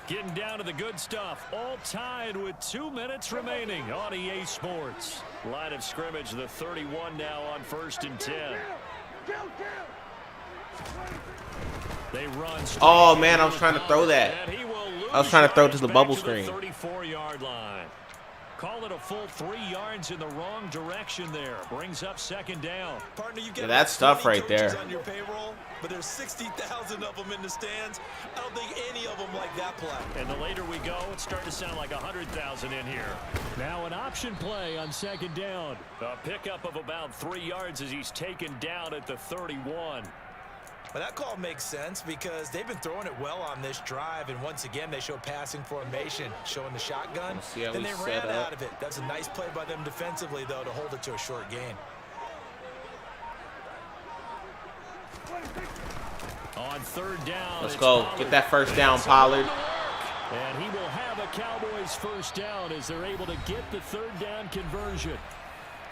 Getting down to the good stuff. All tied with 2 minutes remaining on EA Sports. Line of scrimmage, the 31 now on 1st and 10. They run. Oh, man, I was trying to throw that. I was trying to throw it to the bubble screen. 34-yard line. Call it a full 3 yards in the wrong direction there. Brings up 2nd down. Partner, you yeah, that's tough right there. On your payroll, but there's 60,000 of them in the stands. I don't think any of them like that play. And the later we go, it's starting to sound like 100,000 in here. Now an option play on 2nd down. A pickup of about 3 yards as he's taken down at the 31. But that call makes sense because they've been throwing it well on this drive, and once again they show passing formation, showing the shotgun. Then they ran out of it. That's a nice play by them defensively, though, to hold it to a short gain. On 3rd down, let's go. Get that first down, Pollard. And he will have a Cowboys first down as they're able to get the 3rd down conversion.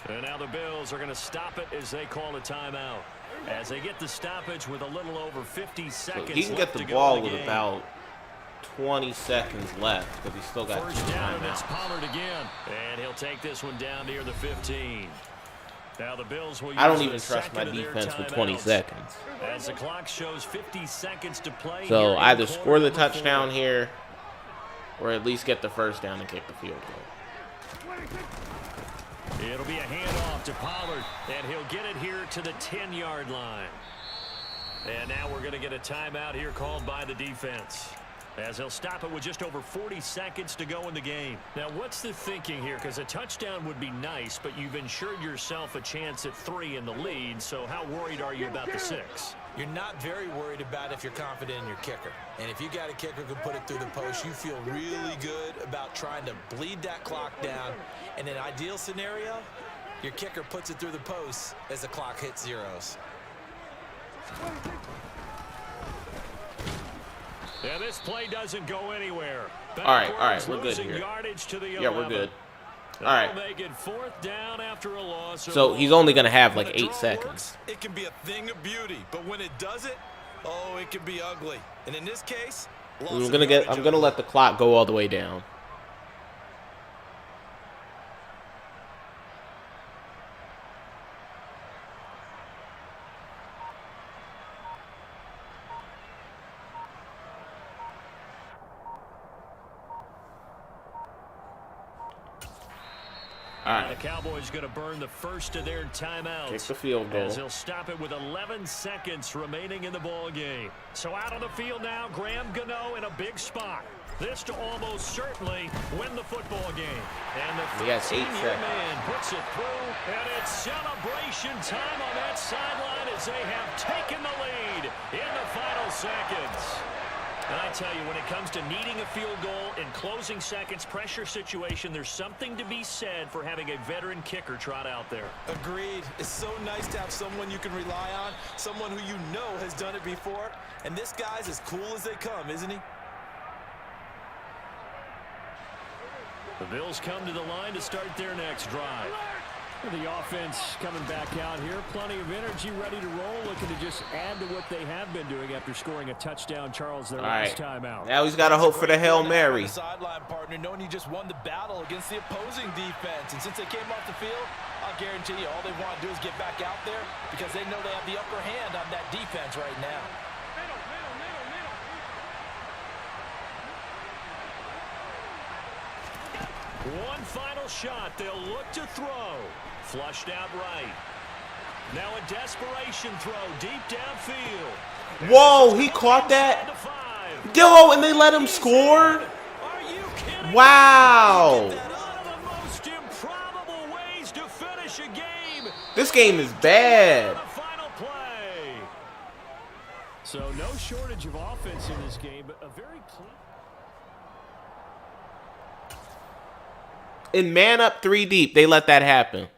And now the Bills are going to stop it as they call a timeout. As they get the stoppage with a little over 50 seconds. So he can get the ball with about 20 seconds left because he's still got first 2 down, timeouts. it's Pollard again. And he'll take this one down near the 15. Now the Bills will use I don't even trust my defense with 20 seconds. As the clock shows 50 seconds to play. So either score the touchdown here or at least get the first down and kick the field goal. It'll be a handoff to Pollard, and he'll get it here to the 10-yard line. And now we're going to get a timeout here called by the defense, as he'll stop it with just over 40 seconds to go in the game. Now, what's the thinking here? Because a touchdown would be nice, but you've ensured yourself a chance at 3 in the lead, so how worried are you about the 6? You're not very worried about if you're confident in your kicker. And if you got a kicker who can put it through the post, you feel really good about trying to bleed that clock down. In an ideal scenario, your kicker puts it through the post as the clock hits zeros. Yeah, this play doesn't go anywhere. All right, we're good here. Yeah, we're good. All right. Make it 4th down after a loss. So he's only going to have like 8 seconds. It can be a thing of beauty, but when it doesn't, oh, it can be ugly. And in this case, I'm going to let the clock go all the way down. All right. The Cowboys going to burn the first of their timeouts. Kick the field goal. As he'll stop it with 11 seconds remaining in the ball game. So out on the field now, Graham Gano in a big spot. This to almost certainly win the football game. And the 15-year man puts it through, and it's celebration time on that sideline as they have taken the lead in the final seconds. And I tell you, when it comes to needing a field goal in closing seconds, pressure situation, there's something to be said for having a veteran kicker trot out there. Agreed. It's so nice to have someone you can rely on, someone who you know has done it before. And this guy's as cool as they come, isn't he? The Bills come to the line to start their next drive. The offense coming back out here. Plenty of energy, ready to roll, looking to just add to what they have been doing after scoring a touchdown, Charles, their last time out. Now he's got to hope for the Hail Mary. Sideline partner, knowing he just won the battle against the opposing defense. And since they came off the field, I'll guarantee you all they want to do is get back out there because they know they have the upper hand on that defense right now. One final shot. They'll look to throw. Flushed out right. Now a desperation throw deep downfield. Whoa, he caught that? Yo, and they let him score? Wow. One of the most improbable ways to finish a game. This game is bad. Final play. So no shortage of offense in this game, but a very clean. In man up 3 deep, they let that happen.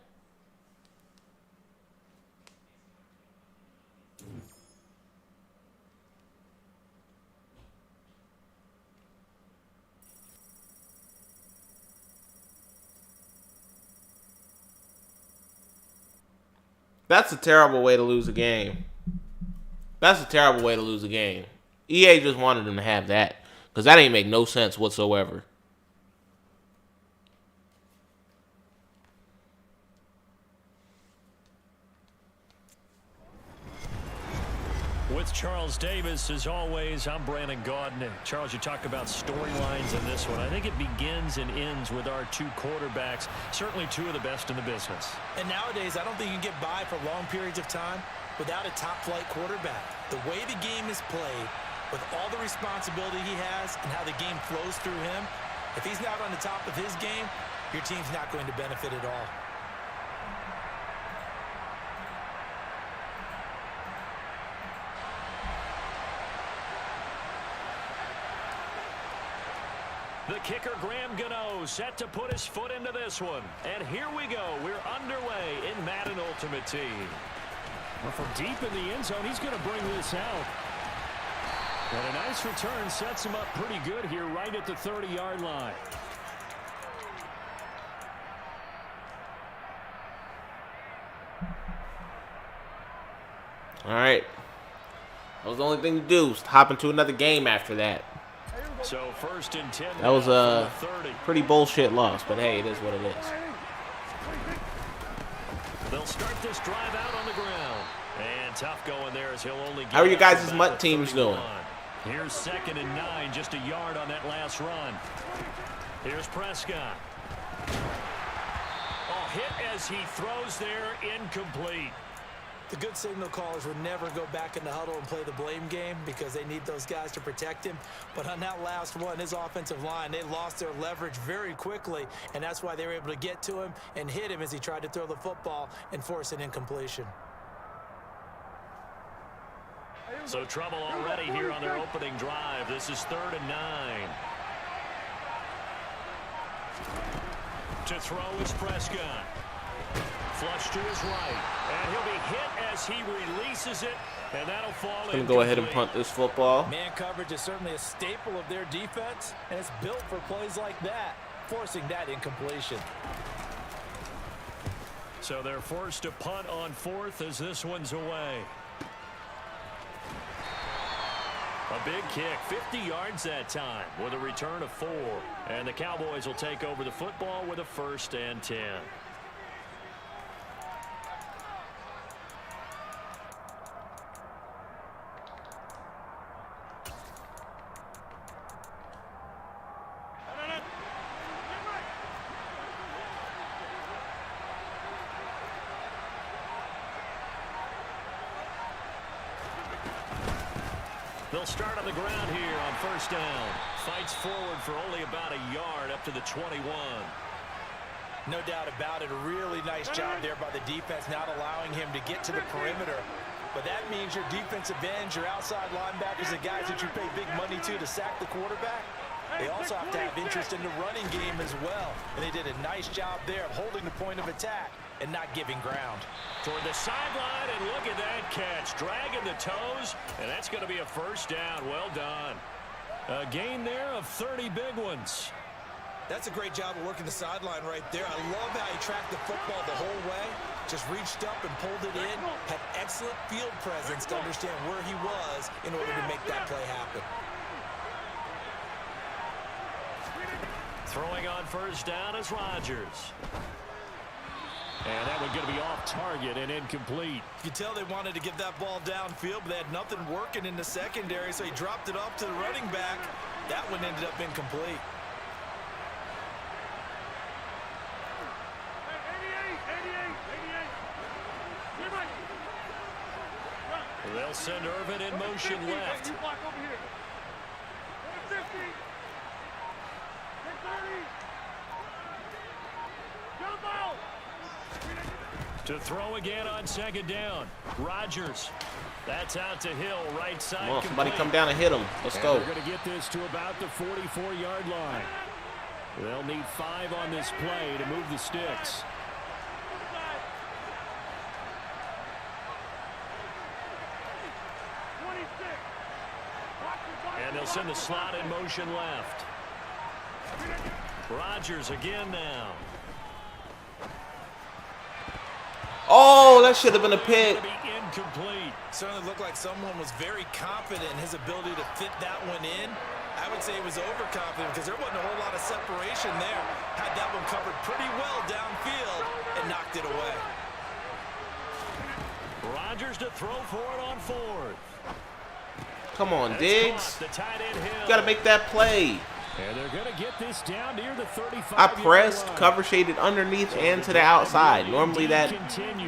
That's a terrible way to lose a game. That's a terrible way to lose a game. EA just wanted them to have that, because that ain't make no sense whatsoever. With Charles Davis, as always, I'm Brandon Gaudin. Charles, you talk about storylines in this one. I think it begins and ends with our 2 quarterbacks, certainly 2 of the best in the business. And nowadays, I don't think you can get by for long periods of time without a top-flight quarterback. The way the game is played, with all the responsibility he has and how the game flows through him, if he's not on the top of his game, your team's not going to benefit at all. The kicker, Graham Gano, set to put his foot into this one. And here we go. We're underway in Madden Ultimate Team. Well, from deep in the end zone, he's going to bring this out. And a nice return sets him up pretty good here right at the 30-yard line. All right. That was the only thing to do, was hop into another game after that. So 1st and 10. That was a pretty bullshit loss, but hey, it is what it is. They'll start this drive out on the ground. And tough going there as he'll only get. How are you guys' MUT teams doing? Here's 2nd and 9, just a yard on that last run. Here's Prescott. Oh, hit as he throws there, incomplete. The good signal callers would never go back in the huddle and play the blame game because they need those guys to protect him. But on that last one, his offensive line, they lost their leverage very quickly, and that's why they were able to get to him and hit him as he tried to throw the football and force an incompletion. So trouble already here on their opening drive. This is 3rd and 9. To throw is Prescott. Flush to his right. And he'll be hit as he releases it. And that'll fall in. Gonna go ahead and punt this football. Man coverage is certainly a staple of their defense, and it's built for plays like that, forcing that incompletion. So they're forced to punt on 4th as this one's away. A big kick, 50 yards that time with a return of 4. And the Cowboys will take over the football with a 1st and 10. They'll start on the ground here on 1st down. Fights forward for only about a yard up to the 21. No doubt about it. A really nice job there by the defense, not allowing him to get to the perimeter. But that means your defensive ends, your outside linebackers, the guys that you pay big money to sack the quarterback, they also have to have interest in the running game as well. And they did a nice job there of holding the point of attack and not giving ground. Toward the sideline, and look at that catch. Dragging the toes, and that's going to be a first down. Well done. A gain there of 30 big ones. That's a great job of working the sideline right there. I love how he tracked the football the whole way. Just reached up and pulled it in. Had excellent field presence to understand where he was in order to make that play happen. Throwing on first down is Rodgers. And that one's going to be off target and incomplete. You could tell they wanted to get that ball downfield, but they had nothing working in the secondary, so he dropped it off to the running back. That one ended up incomplete. They'll send Irvin in motion left. To throw again on second down. Rodgers. That's out to Hill, right side. Come on, somebody come down and hit him. Let's go. They're going to get this to about the 44-yard line. They'll need 5 on this play to move the sticks. And they'll send the slot in motion left. Rodgers again now. Oh, that should have been a pick. Incomplete. Certainly looked like someone was very confident in his ability to fit that one in. I would say he was overconfident because there wasn't a whole lot of separation there. Had that one covered pretty well downfield and knocked it away. Rodgers to throw for it on fourth. Come on, Diggs. The tight end Hill. You got to make that play. And they're going to get this down near the 35. I pressed, cover shaded underneath and to the outside. Normally that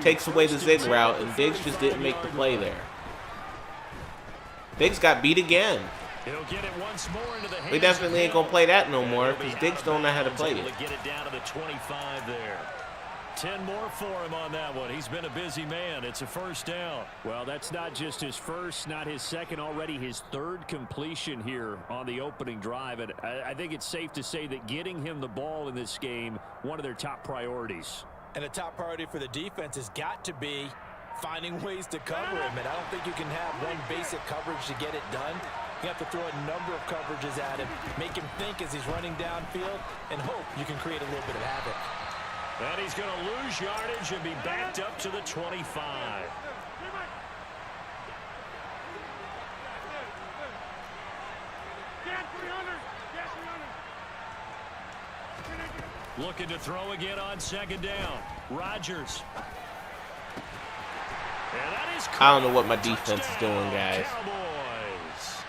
takes away the zig route, and Diggs just didn't make the play there. Diggs got beat again. He'll get it once more into the hands. We definitely ain't going to play that no more because Diggs don't know how to play it. Get it down to the 25 there. 10 more for him on that one. He's been a busy man. It's a first down. Well, that's not just his first, not his second, already his third completion here on the opening drive. And I think it's safe to say that getting him the ball in this game, one of their top priorities. And a top priority for the defense has got to be finding ways to cover him. And I don't think you can have one basic coverage to get it done. You have to throw a number of coverages at him, make him think as he's running downfield, and hope you can create a little bit of havoc. And he's going to lose yardage and be backed up to the 25. Looking to throw again on second down. Rodgers. And that is I don't know what my defense is doing, guys. Cowboys.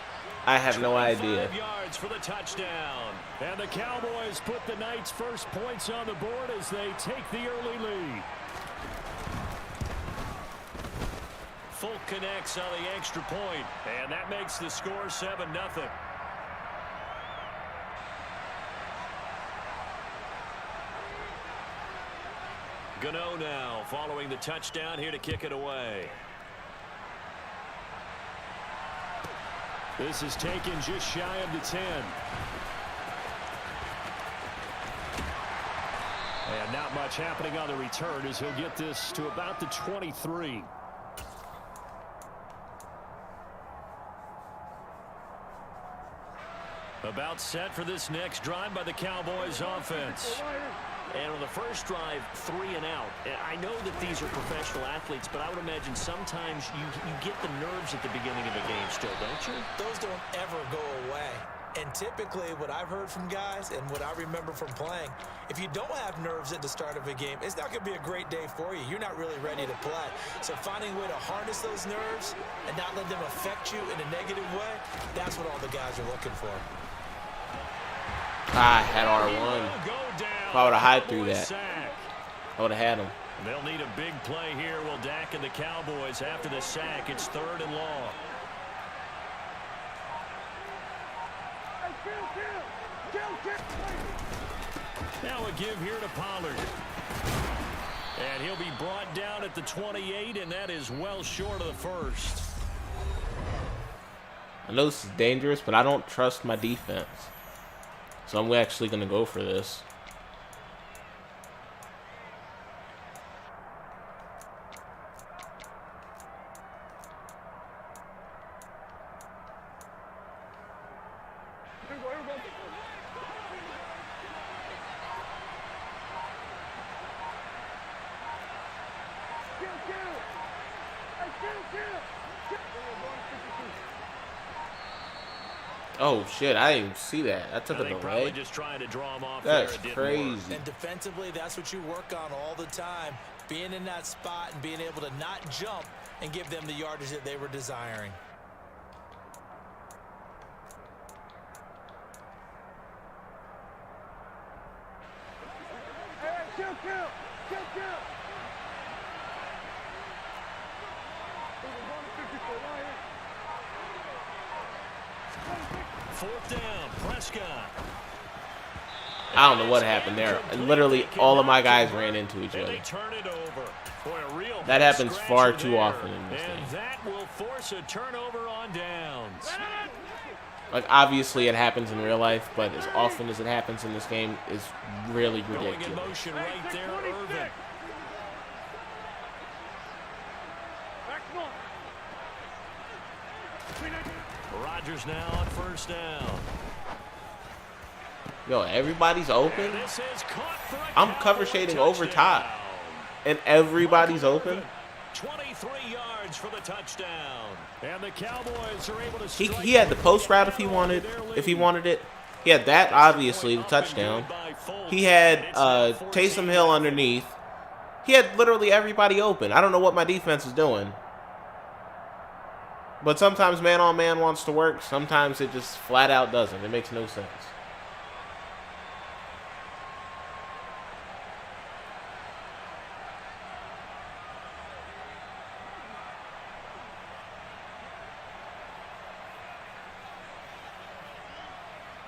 I have no idea. 25 yards for the touchdown. And the Cowboys put the Knights' first points on the board as they take the early lead. Folk connects on the extra point, and that makes the score 7-0. Gano now following the touchdown here to kick it away. This is taken just shy of the 10. And not much happening on the return as he'll get this to about the 23. About set for this next drive by the Cowboys offense. And on the first drive, 3 and out. I know that these are professional athletes, but I would imagine sometimes you get the nerves at the beginning of a game still, don't you? Those don't ever go away. And typically what I've heard from guys and what I remember from playing, if you don't have nerves at the start of a game, it's not going to be a great day for you. You're not really ready to play. So finding a way to harness those nerves and not let them affect you in a negative way, that's what all the guys are looking for. I had R1. If I would have hide through that, I would have had him. They'll need a big play here. Will Dak and the Cowboys after the sack. It's 3rd and long. Now a give here to Pollard. And he'll be brought down at the 28, and that is well short of the first. I know this is dangerous, but I don't trust my defense. So I'm actually going to go for this. Oh shit, I didn't even see that. I took it away. Just trying to draw him off. That's there. crazy. And defensively, that's what you work on all the time. Being in that spot and being able to not jump and give them the yardage that they were desiring. Fourth down, Prescott. I don't know what happened there. Literally, all of my guys ran into each other. Turn it over. Boy, a real that happens far too often in this game. And that will force a turnover on downs. Like, obviously it happens in real life, but as often as it happens in this game is really ridiculous. Going in motion right there, Irvin. Rodgers now on first down. Yo, everybody's open. I'm cover shading over top, and everybody's open. 23 yards for the touchdown. And the Cowboys are able to he had the post route if he wanted it. He had that, obviously, the touchdown. He had Taysom Hill underneath. He had literally everybody open. I don't know what my defense is doing. But sometimes man-on-man wants to work. Sometimes it just flat out doesn't. It makes no sense.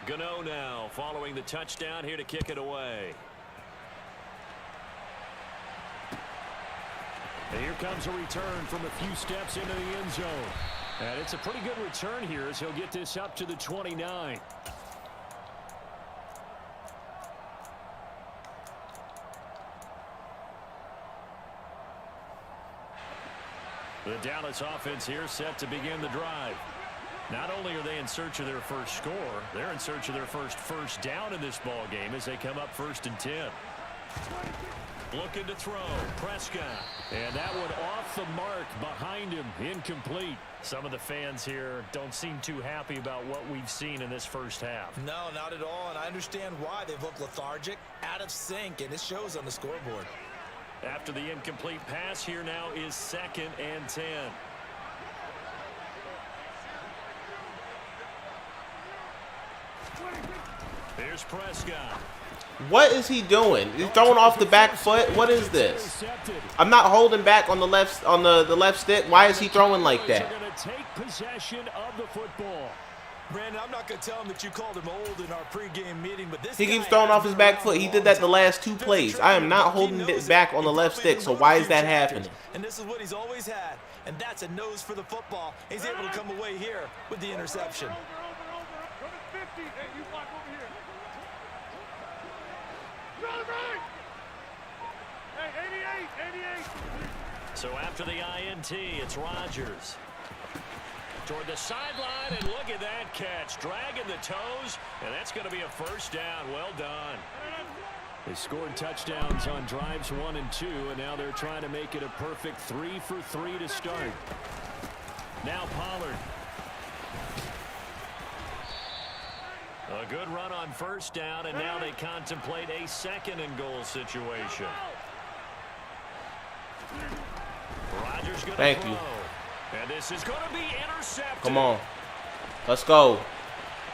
Gano now following the touchdown here to kick it away. And here comes a return from a few steps into the end zone. And it's a pretty good return here as he'll get this up to the 29. The Dallas offense here set to begin the drive. Not only are they in search of their first score, they're in search of their first down in this ball game as they come up 1st and 10. Looking to throw, Prescott. And that one off the mark behind him, incomplete. Some of the fans here don't seem too happy about what we've seen in this first half. No, not at all, and I understand why. They've looked lethargic, out of sync, and it shows on the scoreboard. After the incomplete pass, here now is 2nd and 10. Here's Prescott. What is he doing? He's throwing off the back foot. What is this? I'm not holding back on the left stick. Why is he throwing like that? Take possession of the football. Brandon, I'm not going to tell him that you called him old in our pregame meeting, but this he keeps throwing off his back foot. He did that the last 2 plays. I am not holding it back on the left stick, so why is that happening? And this is what he's always had, and that's a nose for the football. He's able to come away here with the interception. So after the INT, it's Rodgers. Toward the sideline, and look at that catch. Dragging the toes, and that's going to be a first down. Well done. They scored touchdowns on drives 1 and 2, and now they're trying to make it a perfect 3 for 3 to start. Now Pollard. A good run on first down, and now they contemplate a 2nd and goal situation. Rodgers going to Thank throw. you. And this is going to be intercepted. Come on. Let's go.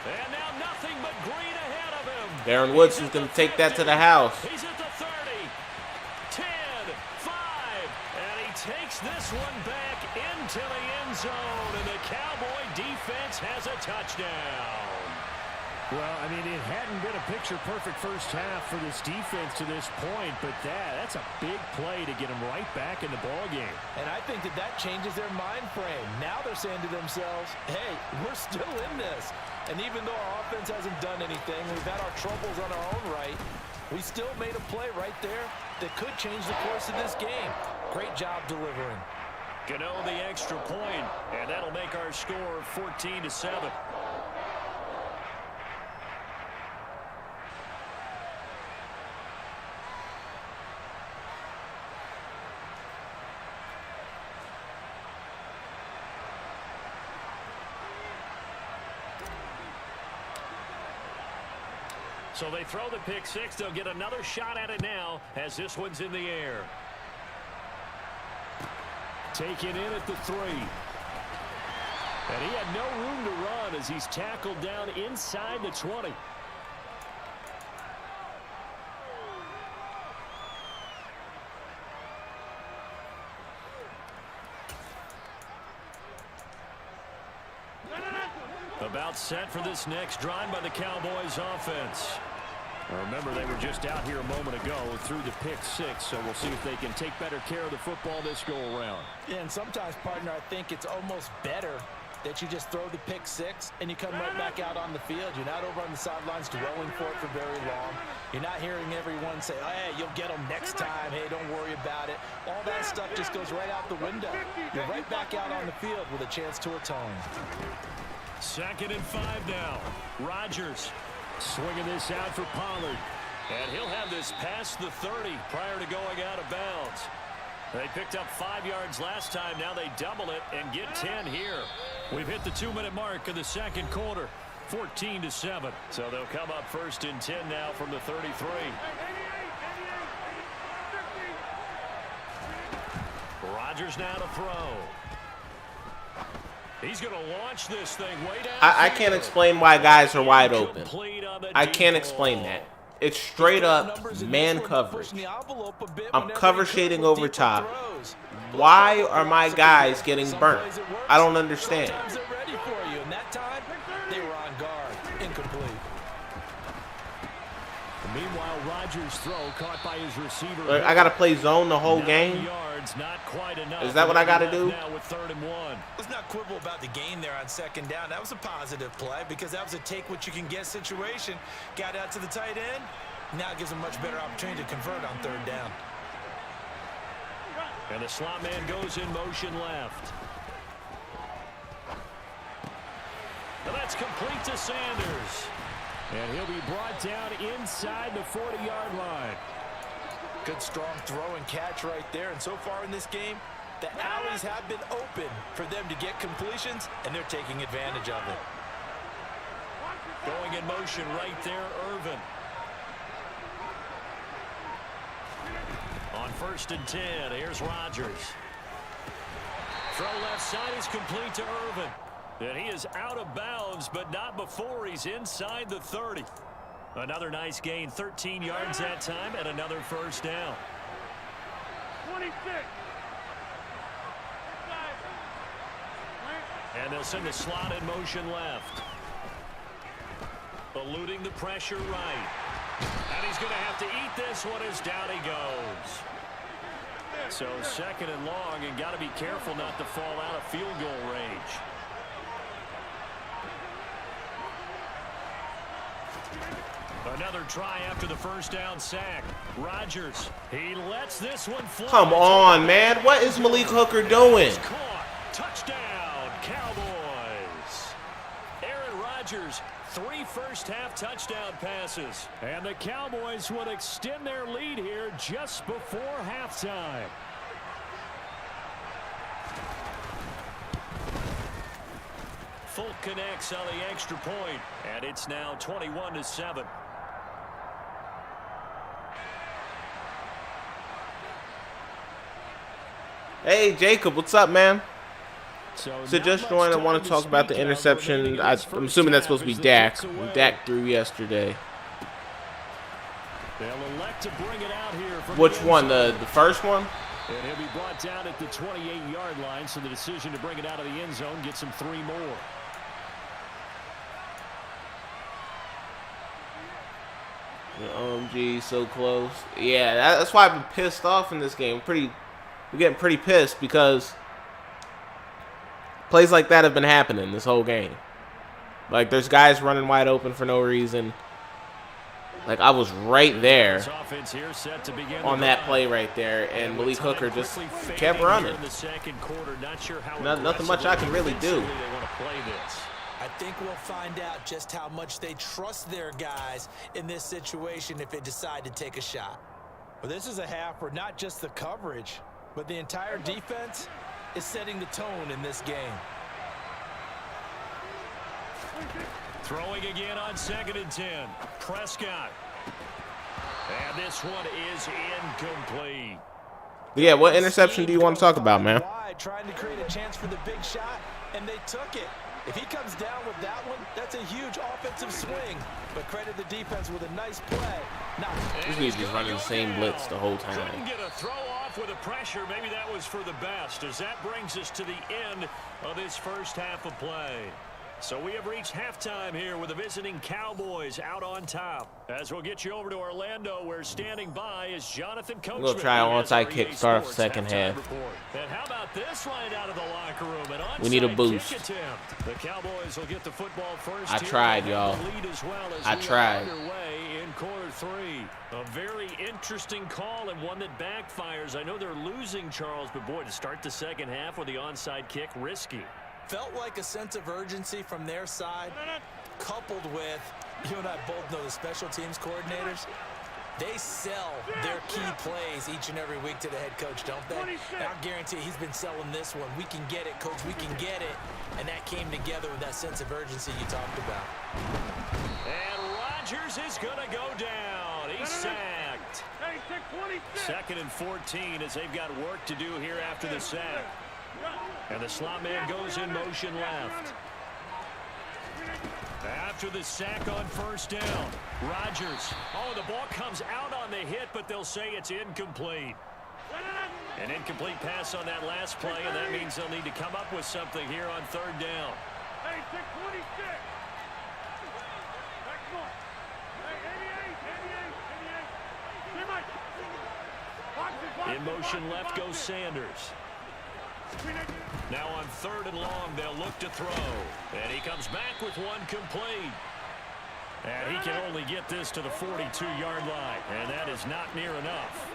And now nothing but green ahead of him. Darren Woods is going to take that to the house. He's at the 30, 10, 5, and he takes this one back into the end zone, and the Cowboy defense has a touchdown. Well, I mean, it hadn't been a picture-perfect first half for this defense to this point, but that's a big play to get them right back in the ballgame. And I think that changes their mind frame. Now they're saying to themselves, hey, we're still in this. And even though our offense hasn't done anything, we've had our troubles on our own right, we still made a play right there that could change the course of this game. Great job delivering. Gano the extra point, and that'll make our score 14-7. So they throw the pick six. They'll get another shot at it now as this one's in the air. Taken in at the 3. And he had no room to run as he's tackled down inside the 20. About set for this next drive by the Cowboys offense. Remember, they were just out here a moment ago through the pick six, so we'll see if they can take better care of the football this go-around. Yeah, and sometimes, partner, I think it's almost better that you just throw the pick six and you come right back out on the field. You're not over on the sidelines dwelling for it for very long. You're not hearing everyone say, oh, hey, you'll get them next time. Hey, don't worry about it. All that stuff just goes right out the window. You're right back out on the field with a chance to atone. 2nd and 5 now. Rodgers swinging this out for Pollard. And he'll have this past the 30 prior to going out of bounds. They picked up 5 yards last time. Now they double it and get 10 here. We've hit the 2-minute mark of the second quarter. 14-7. So they'll come up 1st and 10 now from the 33. Rodgers now to throw. He's going to launch this thing way down. I can't explain why guys are wide open. I can't explain that. It's straight up man coverage. I'm cover shading over top. Why are my guys getting burnt? I don't understand. Meanwhile, Rodgers' throw caught by his receiver. I got to play zone the whole game? Is that what I got to do? Let's not quibble about the gain there on 2nd down. That was a positive play because that was a take-what-you-can-get situation. Got out to the tight end. Now it gives him a much better opportunity to convert on 3rd down. And the slot man goes in motion left. And that's complete to Sanders. And he'll be brought down inside the 40-yard line. Good, strong throw and catch right there. And so far in this game, the alleys have been open for them to get completions, and they're taking advantage of it. Going in motion right there, Irvin. On 1st and 10, here's Rodgers. Throw left side is complete to Irvin. And he is out of bounds, but not before he's inside the 30. Another nice gain, 13 yards that time, and another 1st down. 26. And they'll send the slot in motion left. Eluding the pressure right. And he's going to have to eat this one as down he goes. So 2nd and long, and got to be careful not to fall out of field goal range. Another try after the 1st down sack. Rodgers, he lets this one fly. Come on, man. What is Malik Hooker doing? Caught. Touchdown, Cowboys. Aaron Rodgers, 3 first-half touchdown passes. And the Cowboys would extend their lead here just before halftime. Fulk connects on the extra point, and it's now 21-7. Hey, Jacob, what's up, man? So just joined. I want to talk about the interception. I'm assuming that's supposed to be Dak. Dak threw yesterday. Which one? The first one? And he'll be brought down at the 28-yard line, so the decision to bring it out of the end zone gets him 3 more. OMG, so close. Yeah, that's why I've been pissed off in this game. We're getting pretty pissed because plays like that have been happening this whole game. Like, there's guys running wide open for no reason. Like, I was right there on that play right there, and Malik Hooker just kept running. Nothing much I can really do. I think we'll find out just how much they trust their guys in this situation if they decide to take a shot. Well, this is a half where not just the coverage, but the entire defense is setting the tone in this game. Throwing again on 2nd and 10. Prescott. And this one is incomplete. Yeah, what interception do you want to talk about, man? Trying to create a chance for the big shot, and they took it. If he comes down with that one, that's a huge offensive swing. But credit the defense with a nice play. Now, this dude's just running the same blitz the whole time. Couldn't get a throw off with the pressure. Maybe that was for the best, as that brings us to the end of this first half of play. So we have reached halftime here with the visiting Cowboys out on top. As we'll get you over to Orlando, where standing by is Jonathan Coachman. We'll try an onside kick, start off the second half. And how about this line out of the locker room? We need a boost. The Cowboys will get the football first. I tried, y'all. I tried. In quarter 3. A very interesting call and one that backfires. I know they're losing, Charles, but boy, to start the second half with the onside kick, risky. Felt like a sense of urgency from their side, coupled with, you and I both know the special teams coordinators, they sell their key plays each and every week to the head coach, don't they? And I guarantee he's been selling this one. We can get it, coach, we can get it. And that came together with that sense of urgency you talked about. And Rodgers is going to go down. He's sacked. 2nd and 14 as they've got work to do here after the sack. And the slot man goes in motion left. After the sack on first down, Rodgers. Oh, the ball comes out on the hit, but they'll say it's incomplete. An incomplete pass on that last play, and that means they'll need to come up with something here on 3rd down. In motion left goes Sanders. Now on 3rd and long, they'll look to throw. And he comes back with one complete. And he can only get this to the 42-yard line. And that is not near enough.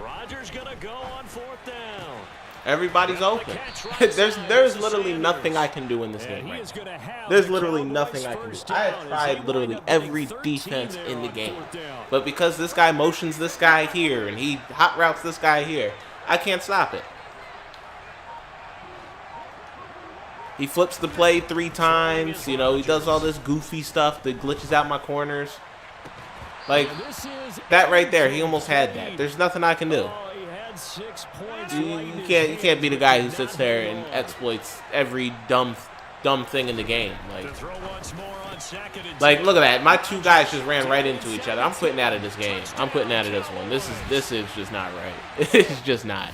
Rodgers gonna go on 4th down. Everybody's open. There's literally nothing I can do in this game right now. There's literally nothing I can do. I have tried literally every defense in the game. But because this guy motions this guy here and he hot routes this guy here, I can't stop it. He flips the play 3 times. You know, he does all this goofy stuff that glitches out my corners. Like, that right there, he almost had that. There's nothing I can do. You can't be the guy who sits there and exploits every dumb thing in the game. Like, look at that. My 2 guys just ran right into each other. I'm quitting out of this game. I'm quitting out of this one. This is just not right. It's just not.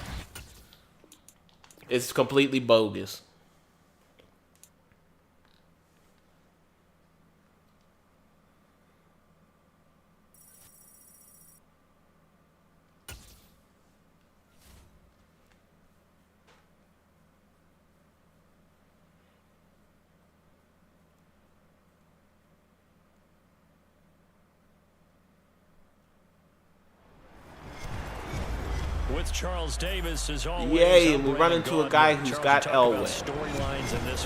It's completely bogus. With Charles Davis as always. Yay, and we run into a guy who's got Elway.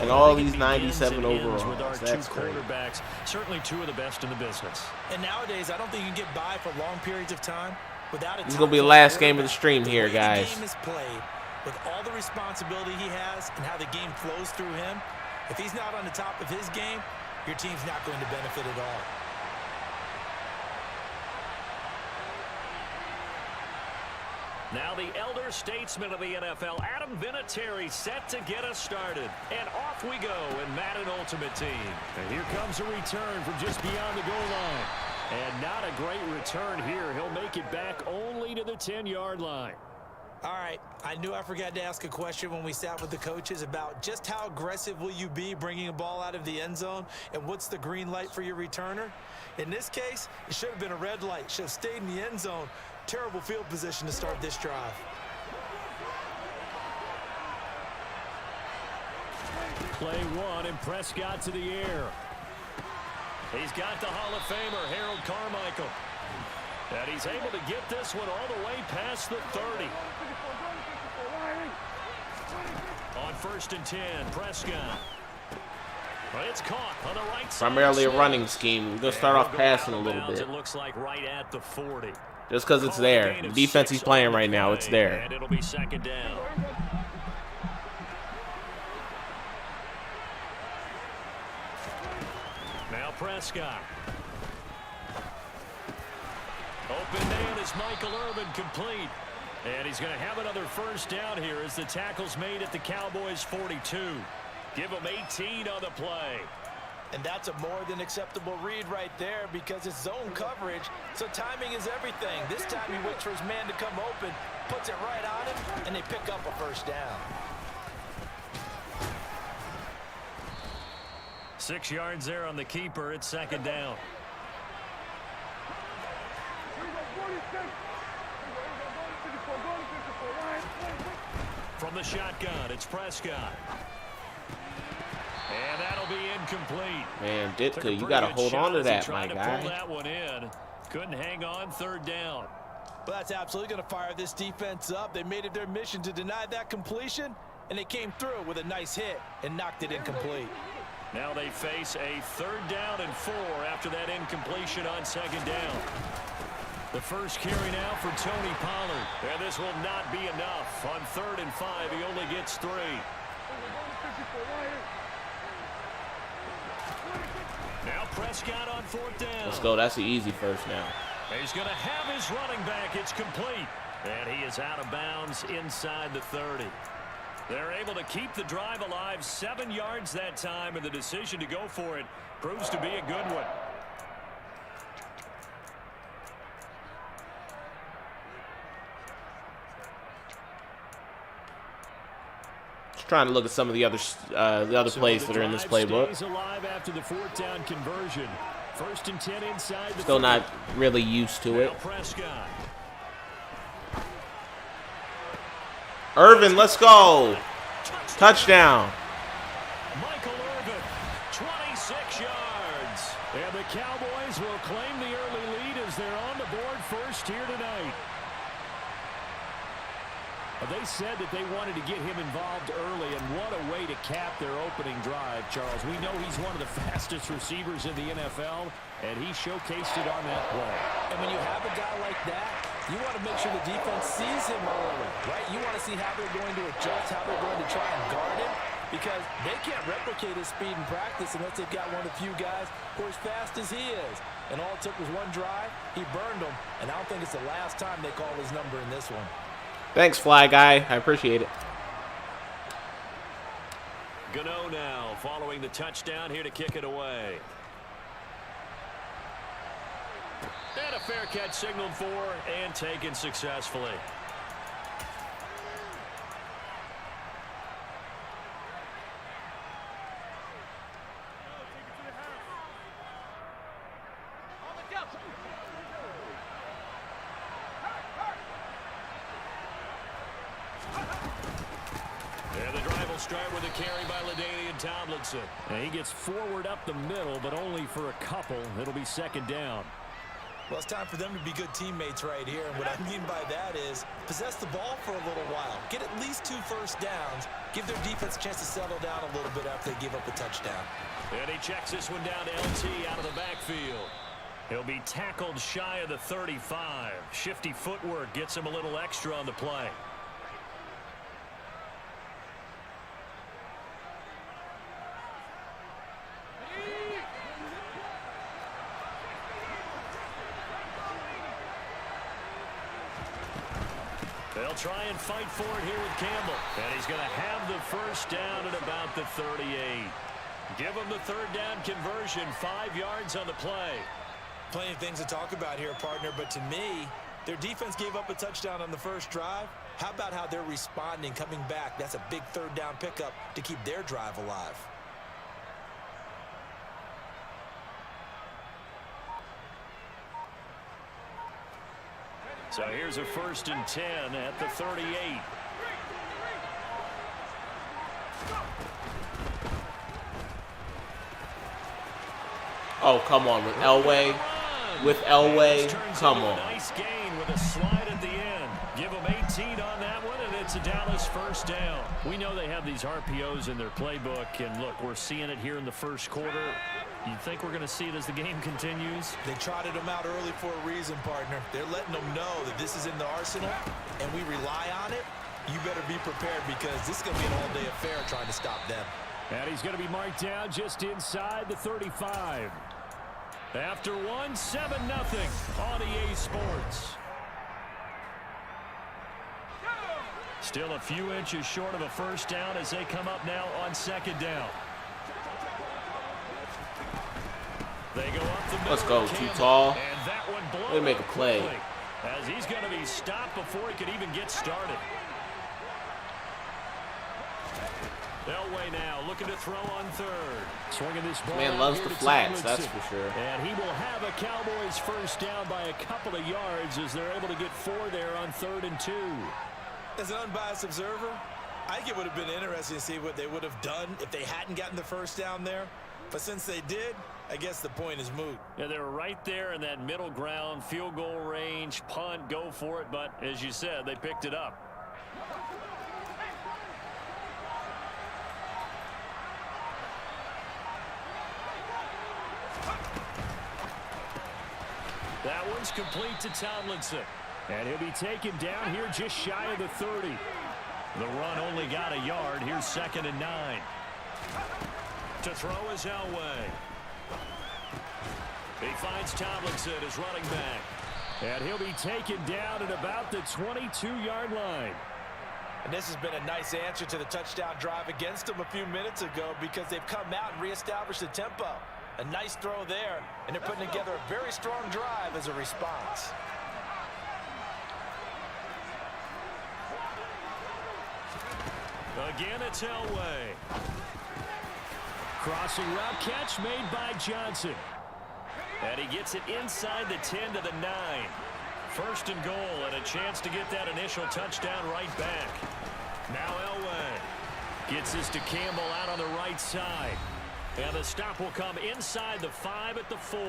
And all these 97 overalls. That's crazy. Certainly 2 of the best in the business. And nowadays, I don't think you can get by for long periods of time without a This is going to be the last game of the stream here, guys. The game is played with all the responsibility he has and how the game flows through him. If he's not on the top of his game, your team's not going to benefit at all. Now the elder statesman of the NFL, Adam Vinatieri, set to get us started. And off we go in Madden Ultimate Team. And here comes a return from just beyond the goal line. And not a great return here. He'll make it back only to the 10-yard line. All right, I knew I forgot to ask a question when we sat with the coaches about just how aggressive will you be bringing a ball out of the end zone, and what's the green light for your returner? In this case, it should have been a red light. Should have stayed in the end zone. Terrible field position to start this drive. Play one, and Prescott to the air. He's got the Hall of Famer, Harold Carmichael. And he's able to get this one all the way past the 30. On 1st and 10, Prescott. It's caught on the right side. Primarily a running scheme. We're going to start off passing a little bit. It looks like right at the 40. Just because it's there. The defense he's playing right now, it's there. And it'll be 2nd down. Now Prescott. Open man is Michael Irvin, complete. And he's going to have another 1st down here as the tackle's made at the Cowboys' 42. Give him 18 on the play. And that's a more than acceptable read right there because it's zone coverage, so timing is everything. This time he waits for his man to come open, puts it right on him, and they pick up a 1st down. 6 yards there on the keeper. It's 2nd down. From the shotgun, it's Prescott. And that'll be incomplete. Man, Ditka, you got to hold on to that, my guy. Pull that one in. Couldn't hang on. 3rd down. Well, that's absolutely going to fire this defense up. They made it their mission to deny that completion, and they came through with a nice hit and knocked it incomplete. Now they face a 3rd down and 4 after that incompletion on 2nd down. The first carry now for Tony Pollard. And this will not be enough. On 3rd and 5, he only gets 3. Now Prescott on 4th down. Let's go. That's the easy 1st now. He's going to have his running back. It's complete. And he is out of bounds inside the 30. They're able to keep the drive alive. 7 yards that time, and the decision to go for it proves to be a good one. Trying to look at some of the other plays that are in this playbook. Stays alive after the 4th down conversion. 1st and 10 inside the Still not really used to it. Prescott. Irvin, let's go. Touchdown. Michael Irvin, 26 yards. And the Cowboys will claim the early lead as they're on the board 1st here tonight. They said that they wanted to get him involved early, and what a way to cap their opening drive, Charles. We know he's one of the fastest receivers in the NFL, and he showcased it on that play. And when you have a guy like that, you want to make sure the defense sees him early, right? You want to see how they're going to adjust, how they're going to try and guard him, because they can't replicate his speed in practice unless they've got one of the few guys who are as fast as he is. And all it took was one drive. He burned them, and I don't think it's the last time they call his number in this one. Thanks, Fly Guy. I appreciate it. Gano now following the touchdown here to kick it away. And a fair catch signaled for and taken successfully. And the drive will start with a carry by LaDainian Tomlinson. And he gets forward up the middle, but only for a couple. It'll be 2nd down. Well, it's time for them to be good teammates right here. And what I mean by that is possess the ball for a little while. Get at least 2 first downs. Give their defense a chance to settle down a little bit after they give up a touchdown. And he checks this one down to LT out of the backfield. He'll be tackled shy of the 35. Shifty footwork gets him a little extra on the play. They'll try and fight for it here with Campbell. And he's going to have the first down at about the 38. Give him the third down conversion, 5 yards on the play. Plenty of things to talk about here, partner, but to me, their defense gave up a touchdown on the first drive. How about how they're responding, coming back? That's a big third down pickup to keep their drive alive. So here's a 1st and 10 at the 38. Oh, come on, with Elway. With Elway, come on. Nice gain with a slide at the end. Give them 18 on that one, and it's a Dallas first down. We know they have these RPOs in their playbook, and look, we're seeing it here in the first quarter. You think we're going to see it as the game continues? They trotted them out early for a reason, partner. They're letting them know that this is in the arsenal, and we rely on it. You better be prepared because this is going to be an all-day affair trying to stop them. And he's going to be marked down just inside the 35. After 1, 7-0 on EA Sports. Still a few inches short of a first down as they come up now on 2nd down. They go up the middle. Let's go, too tall. And that one blows. They make a play. As he's going to be stopped before he could even get started. Elway now looking to throw on 3rd. Swinging this ball. Man loves the flats, that's for sure. And he will have a Cowboys first down by a couple of yards as they're able to get 4 there on 3rd and 2. As an unbiased observer, I think it would have been interesting to see what they would have done if they hadn't gotten the first down there. But since they did, I guess the point is moot. Yeah, they were right there in that middle ground, field goal range, punt, go for it. But as you said, they picked it up. That one's complete to Tomlinson. And he'll be taken down here just shy of the 30. The run only got a yard. Here's 2nd and 9. To throw is Elway. He finds Tomlinson as running back. And he'll be taken down at about the 22-yard line. And this has been a nice answer to the touchdown drive against them a few minutes ago because they've come out and reestablished the tempo. A nice throw there, and they're putting together a very strong drive as a response. Again, it's Elway. Crossing route catch made by Johnson. And he gets it inside the 10 to the 9. 1st and goal, and a chance to get that initial touchdown right back. Now Elway gets this to Campbell out on the right side. And the stop will come inside the 5 at the 4.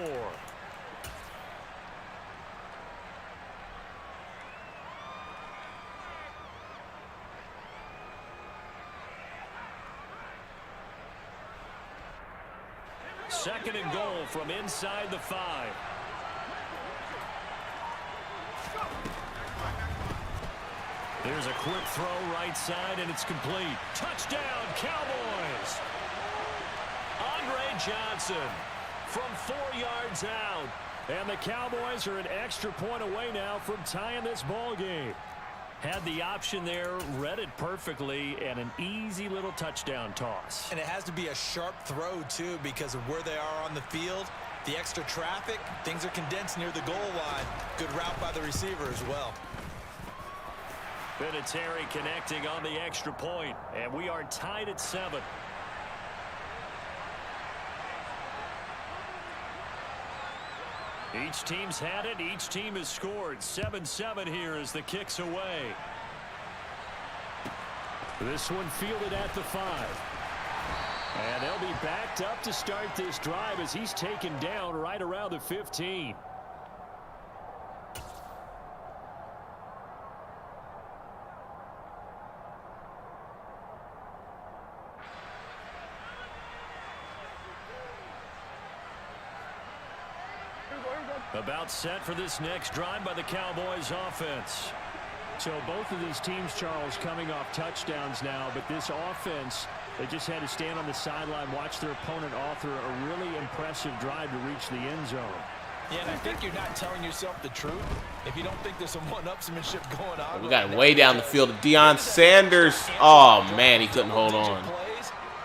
Second and goal from inside the 5. There's a quick throw right side, and it's complete. Touchdown, Cowboys! Andre Johnson from 4 yards out. And the Cowboys are an extra point away now from tying this ball game. Had the option there, read it perfectly, and an easy little touchdown toss. And it has to be a sharp throw, too, because of where they are on the field. The extra traffic, things are condensed near the goal line. Good route by the receiver as well. Vinatieri connecting on the extra point, and we are tied at 7. Each team's had it. Each team has scored. 7-7 here as the kick's away. This one fielded at the 5. And they'll be backed up to start this drive as he's taken down right around the 15. About set for this next drive by the Cowboys offense. So both of these teams, Charles, coming off touchdowns now, but this offense, they just had to stand on the sideline, watch their opponent author a really impressive drive to reach the end zone. Yeah, and I think you're not telling yourself the truth if you don't think there's some one-upsmanship going on. We got it way down the field. Deion Sanders. Oh, man, he couldn't hold on.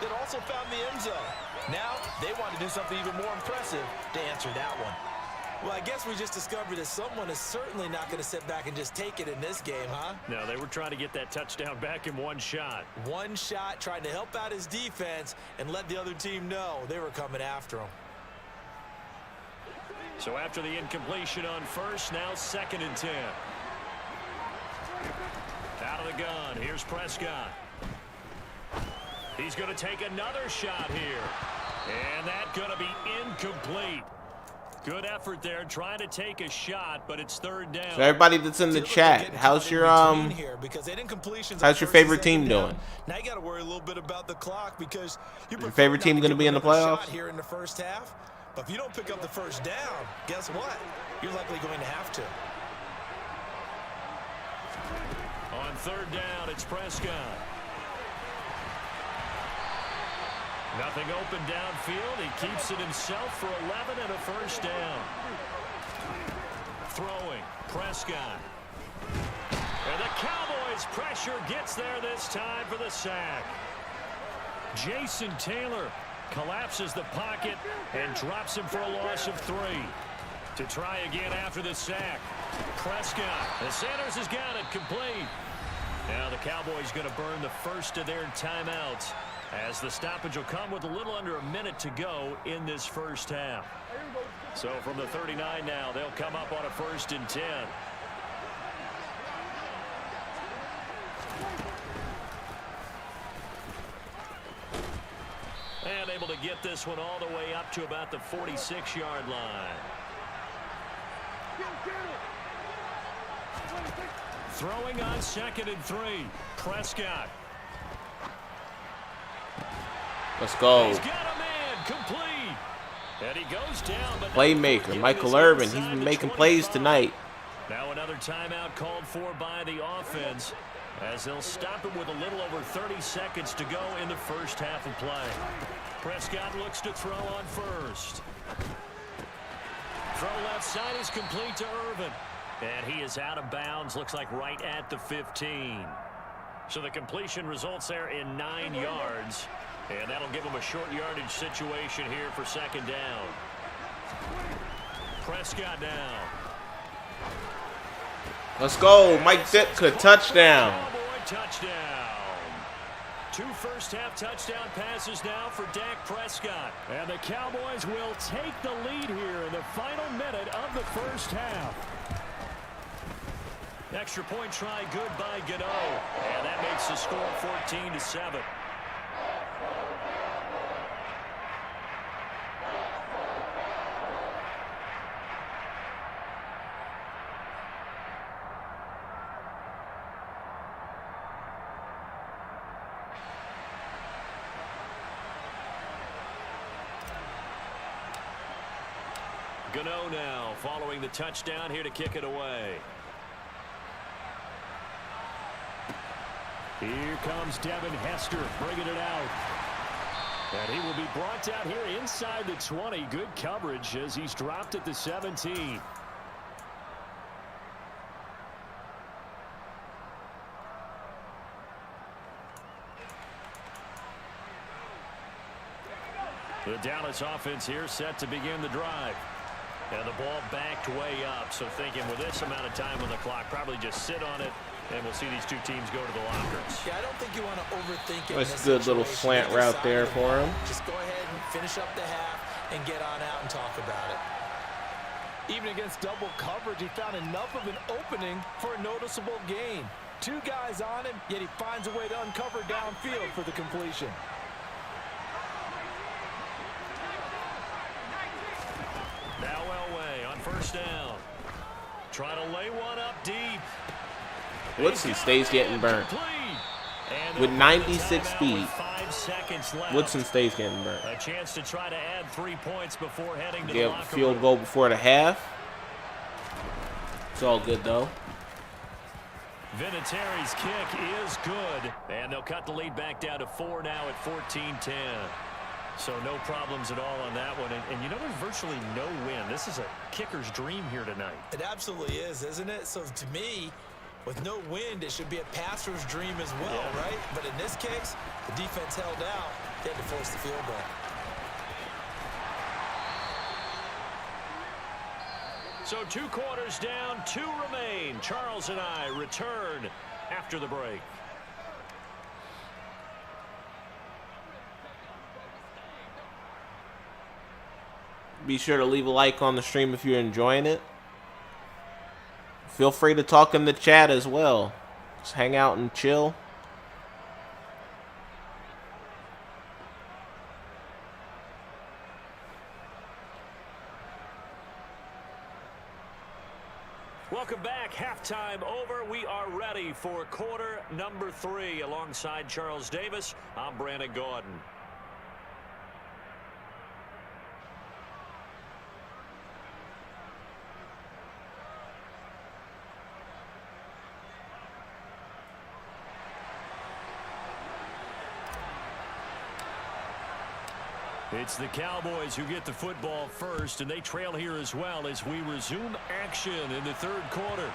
That also found the end zone. Now they want to do something even more impressive to answer that one. Well, I guess we just discovered that someone is certainly not going to sit back and just take it in this game, huh? No, they were trying to get that touchdown back in one shot. One shot, trying to help out his defense and let the other team know they were coming after him. So after the incompletion on first, now 2nd and 10. Out of the gun, here's Prescott. He's going to take another shot here. And that's going to be incomplete. Good effort there, trying to take a shot, but it's 3rd down. So everybody that's in the chat, how's your favorite team doing? Now you got to worry a little bit about the clock because your favorite team going to be in the playoffs here in the first half. But if you don't pick up the first down, guess what? You're likely going to have to. On 3rd down, it's Prescott. Nothing open downfield. He keeps it himself for 11 and a first down. Throwing, Prescott. And the Cowboys pressure gets there this time for the sack. Jason Taylor collapses the pocket and drops him for a loss of 3. To try again after the sack. Prescott. And Sanders has got it complete. Now the Cowboys going to burn the first of their timeouts, as the stoppage will come with a little under a minute to go in this first half. So from the 39 now, they'll come up on a 1st and 10. And able to get this one all the way up to about the 46-yard line. Throwing on 2nd and 3. Prescott. Let's go. He's got a man complete. And he goes down. But Playmaker, Michael Irvin. He's been making plays tonight. Now another timeout called for by the offense, as they'll stop it with a little over 30 seconds to go in the first half of play. Prescott looks to throw on first. Throw left side is complete to Irvin. And he is out of bounds, looks like right at the 15. So the completion results there in 9 yards. And that'll give him a short yardage situation here for 2nd down. Prescott now. Let's go. Mike Ditka, touchdown. Cowboy touchdown. 2 first-half touchdown passes now for Dak Prescott. And the Cowboys will take the lead here in the final minute of the first half. Extra point try good by Gano. And that makes the score 14-7. Gano now following the touchdown here to kick it away. Here comes Devin Hester bringing it out. And he will be brought down here inside the 20. Good coverage as he's dropped at the 17. The Dallas offense here set to begin the drive. And the ball backed way up. So thinking with this amount of time on the clock, probably just sit on it, and we'll see these two teams go to the lockers. Yeah, I don't think you want to overthink it. That's a good little slant route there for him. Just go ahead and finish up the half and get on out and talk about it. Even against double coverage, he found enough of an opening for a noticeable gain. 2 guys on him, yet he finds a way to uncover downfield for the completion. Now Elway on first down. Trying to lay one up deep. Woodson stays getting burnt. With 96 speed, Woodson stays getting burnt. A chance to try to add 3 points before heading to Get the a locker field room. goal before the half. It's all good, though. Vinatieri's kick is good. And they'll cut the lead back down to 4 now at 14-10. So no problems at all on that one. And you know, there's virtually no wind. This is a kicker's dream here tonight. It absolutely is, isn't it? So to me, with no wind, it should be a passer's dream as well, right? But in this case, the defense held out. They had to force the field goal. So 2 quarters down, 2 remain. Charles and I return after the break. Be sure to leave a like on the stream if you're enjoying it. Feel free to talk in the chat as well. Just hang out and chill. Welcome back. Halftime over. We are ready for quarter number 3. Alongside Charles Davis, I'm Brandon Gordon. It's the Cowboys who get the football first, and they trail here as well as we resume action in the 3rd quarter.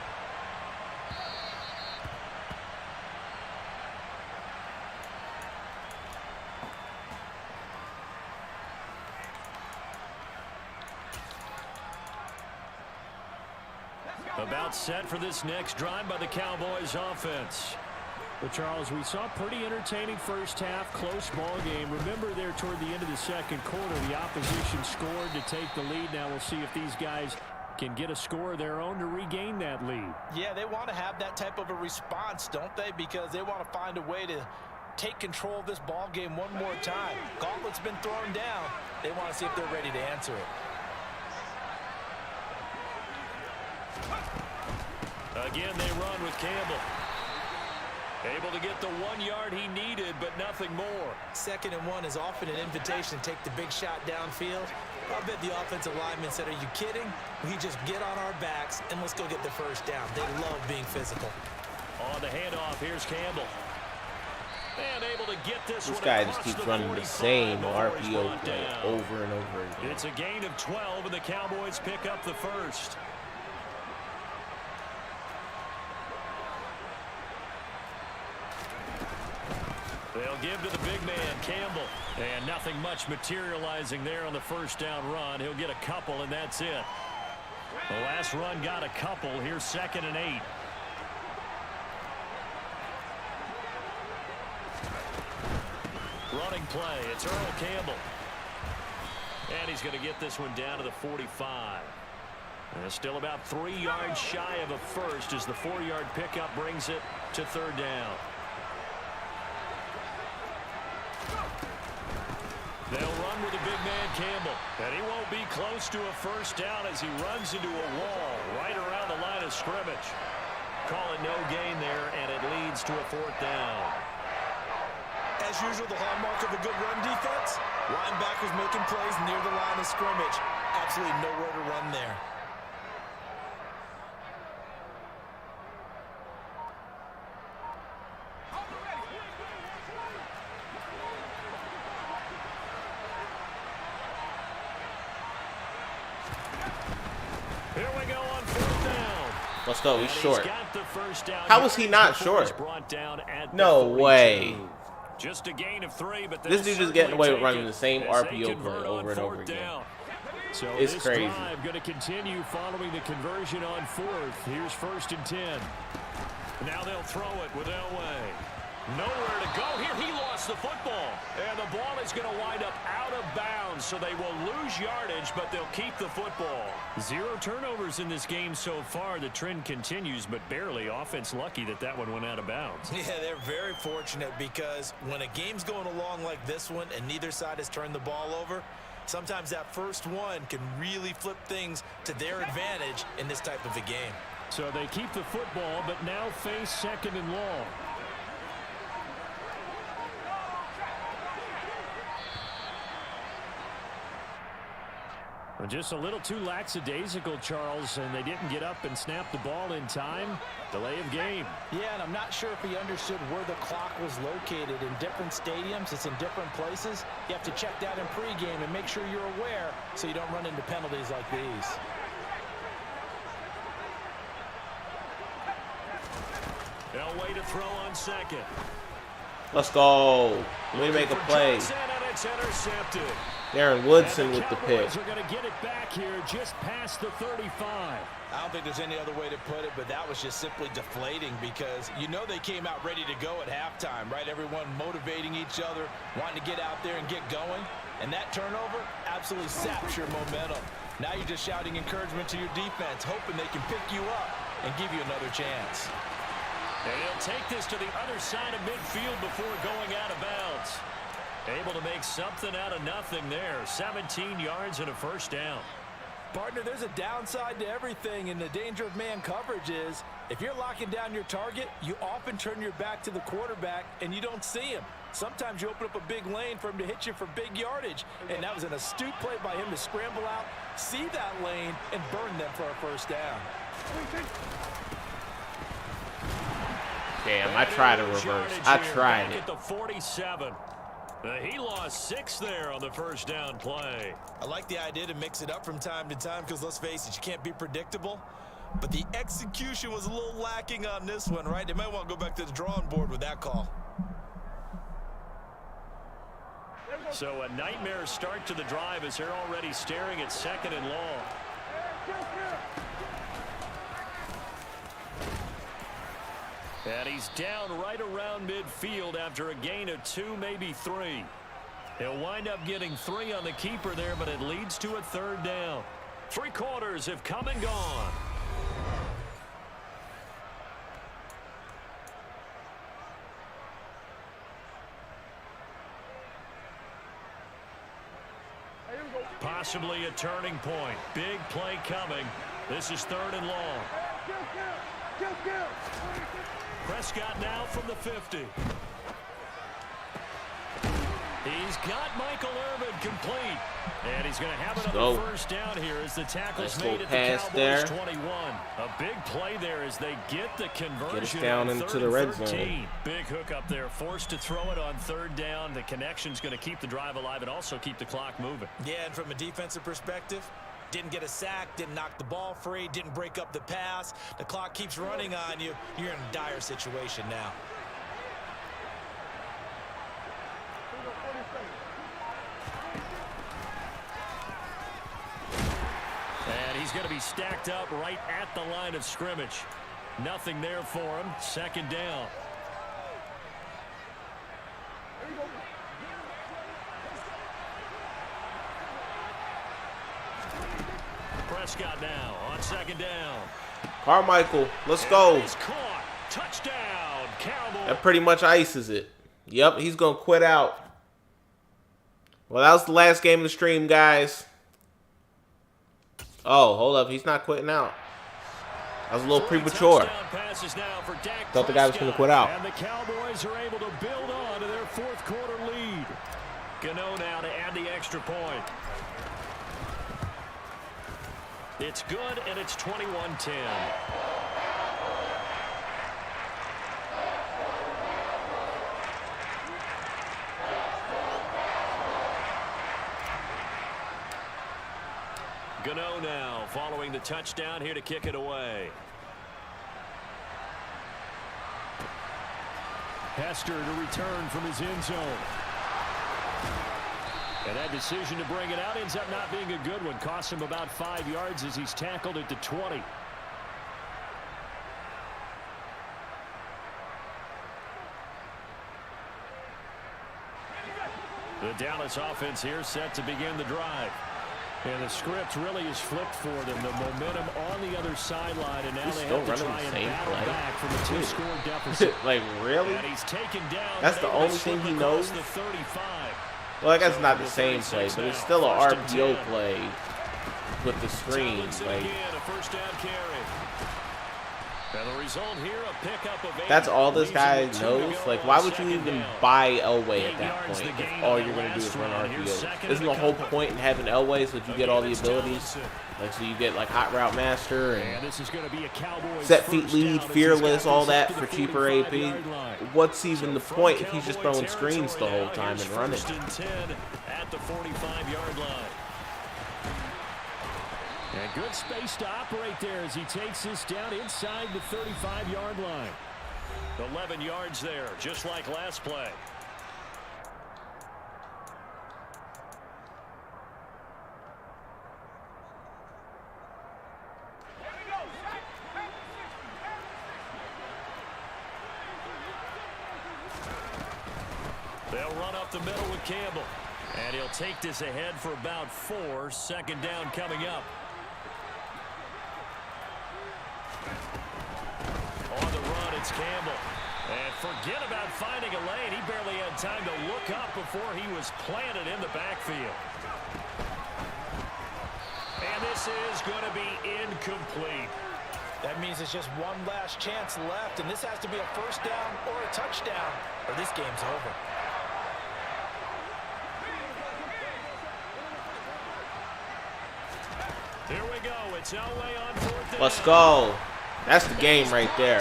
About set for this next drive by the Cowboys offense. But Charles, we saw pretty entertaining first half, close ball game. Remember there toward the end of the 2nd quarter, the opposition scored to take the lead. Now we'll see if these guys can get a score of their own to regain that lead. Yeah, they want to have that type of a response, don't they? Because they want to find a way to take control of this ball game one more time. Gauntlet's been thrown down. They want to see if they're ready to answer it. Again, they run with Campbell. Able to get the 1 yard he needed, but nothing more. 2nd and 1 is often an invitation to take the big shot downfield. I bet the offensive lineman said, are you kidding? We just get on our backs and let's go get the first down. They love being physical. On the handoff, here's Campbell. And able to get this guy just keeps running the same RPO play over and over again. It's a gain of 12, and the Cowboys pick up the first. They'll give to the big man, Campbell. And nothing much materializing there on the first down run. He'll get a couple, and that's it. The last run got a couple. Here's 2nd and 8. Running play. It's Earl Campbell. And he's going to get this one down to the 45. And still about 3 yards shy of a first as the 4-yard pickup brings it to 3rd down. They'll run with the big man, Campbell. And he won't be close to a first down as he runs into a wall right around the line of scrimmage. Calling no gain there, and it leads to a 4th down. As usual, the hallmark of a good run defense, linebackers making plays near the line of scrimmage. Absolutely nowhere to run there. Here we go on 4th down. Let's go. He's short. Got the first down. How is he not short? No way. Just a gain of 3, but this dude is getting away with running the same RPO play over and over again. So it's this crazy. Drive going to continue following the conversion on 4th. Here's 1st and 10. Now they'll throw it with Elway. Nowhere to go here. He lost the football. And the ball is going to wind up out of bounds, so they will lose yardage, but they'll keep the football. 0 turnovers in this game so far. The trend continues, but barely. Offense lucky that one went out of bounds. Yeah, they're very fortunate because when a game's going along like this one and neither side has turned the ball over, sometimes that first one can really flip things to their advantage in this type of a game. So they keep the football, but now face 2nd and long. Well, just a little too lackadaisical, Charles, and they didn't get up and snap the ball in time. Delay of game. Yeah, and I'm not sure if he understood where the clock was located. In different stadiums, it's in different places. You have to check that in pregame and make sure you're aware so you don't run into penalties like these. They'll wait to throw on second. Let's go. Let me make a play. It's intercepted. Darren Woodson with the pick. Cowboys are going to get it back here just past the 35. I don't think there's any other way to put it, but that was just simply deflating because you know they came out ready to go at halftime, right? Everyone motivating each other, wanting to get out there and get going. And that turnover absolutely saps your momentum. Now you're just shouting encouragement to your defense, hoping they can pick you up and give you another chance. And he'll take this to the other side of midfield before going out of bounds. Able to make something out of nothing there. 17 yards and a first down. Partner, there's a downside to everything, and the danger of man coverage is if you're locking down your target, you often turn your back to the quarterback and you don't see him. Sometimes you open up a big lane for him to hit you for big yardage, and that was an astute play by him to scramble out, see that lane, and burn them for a first down. Damn, I tried to reverse. I tried it. At the 47. He lost 6 there on the first down play. I like the idea to mix it up from time to time because, let's face it, you can't be predictable. But the execution was a little lacking on this one, right? They might want to go back to the drawing board with that call. So a nightmare start to the drive as they're already staring at second and long. And he's down right around midfield after a gain of 2, maybe 3. He'll wind up getting 3 on the keeper there, but it leads to a third down. 3 quarters have come and gone. Possibly a turning point. Big play coming. This is 3rd and long. Prescott now from the 50. He's got Michael Irvin complete. And he's going to have another first down here as the tackle's made at the Cowboys 21. A big play there as they get the conversion. Get us down into the red zone. Big hook up there, forced to throw it on 3rd down. The connection's going to keep the drive alive and also keep the clock moving. Yeah, and from a defensive perspective, didn't get a sack, didn't knock the ball free, didn't break up the pass. The clock keeps running on you. You're in a dire situation now. And he's going to be stacked up right at the line of scrimmage. Nothing there for him. 2nd down. Prescott now on 2nd down. Carmichael, let's go. He's caught. Touchdown, Cowboys. That pretty much ices it. Yep, he's going to quit out. Well, that was the last game of the stream, guys. Oh, hold up. He's not quitting out. That was a little premature. Thought the guy was going to quit out. And the Cowboys are able to build on to their 4th quarter lead. Gano now to add the extra point. It's good, and it's 21-10. Gano now following the touchdown here to kick it away. Hester to return from his end zone. And that decision to bring it out ends up not being a good one. Costs him about 5 yards as he's tackled at the 20. The Dallas offense here set to begin the drive. And the script really is flipped for them. The momentum on the other sideline, and now they have to try and battle back from a 2-score deficit. Like, really? And he's taken down. That's the only thing he knows? The 35. Well, I guess it's not the same play, but it's still an RPO play with the screen. Like, a first down carry. And the result here, a pickup of 8. That's all this guy knows. Like, why would you even buy Elway at that point if all you're going to do is run RPOs? Isn't the whole point in having Elway so that you get all the abilities? Like, so you get, like, Hot Route Master and set feet lead, fearless, all that for cheaper AP. What's even the point if he's just throwing screens the whole time and running? At the 45-yard line. And good space to operate there as he takes this down inside the 35-yard line. 11 yards there, just like last play. They'll run up the middle with Campbell. And he'll take this ahead for about 4. Second down coming up. On the run, it's Campbell. And forget about finding a lane. He barely had time to look up before he was planted in the backfield. And this is going to be incomplete. That means it's just one last chance left, and this has to be a first down or a touchdown, or this game's over. Here we go. It's Elway on 4th down. Let's go. That's the game right there.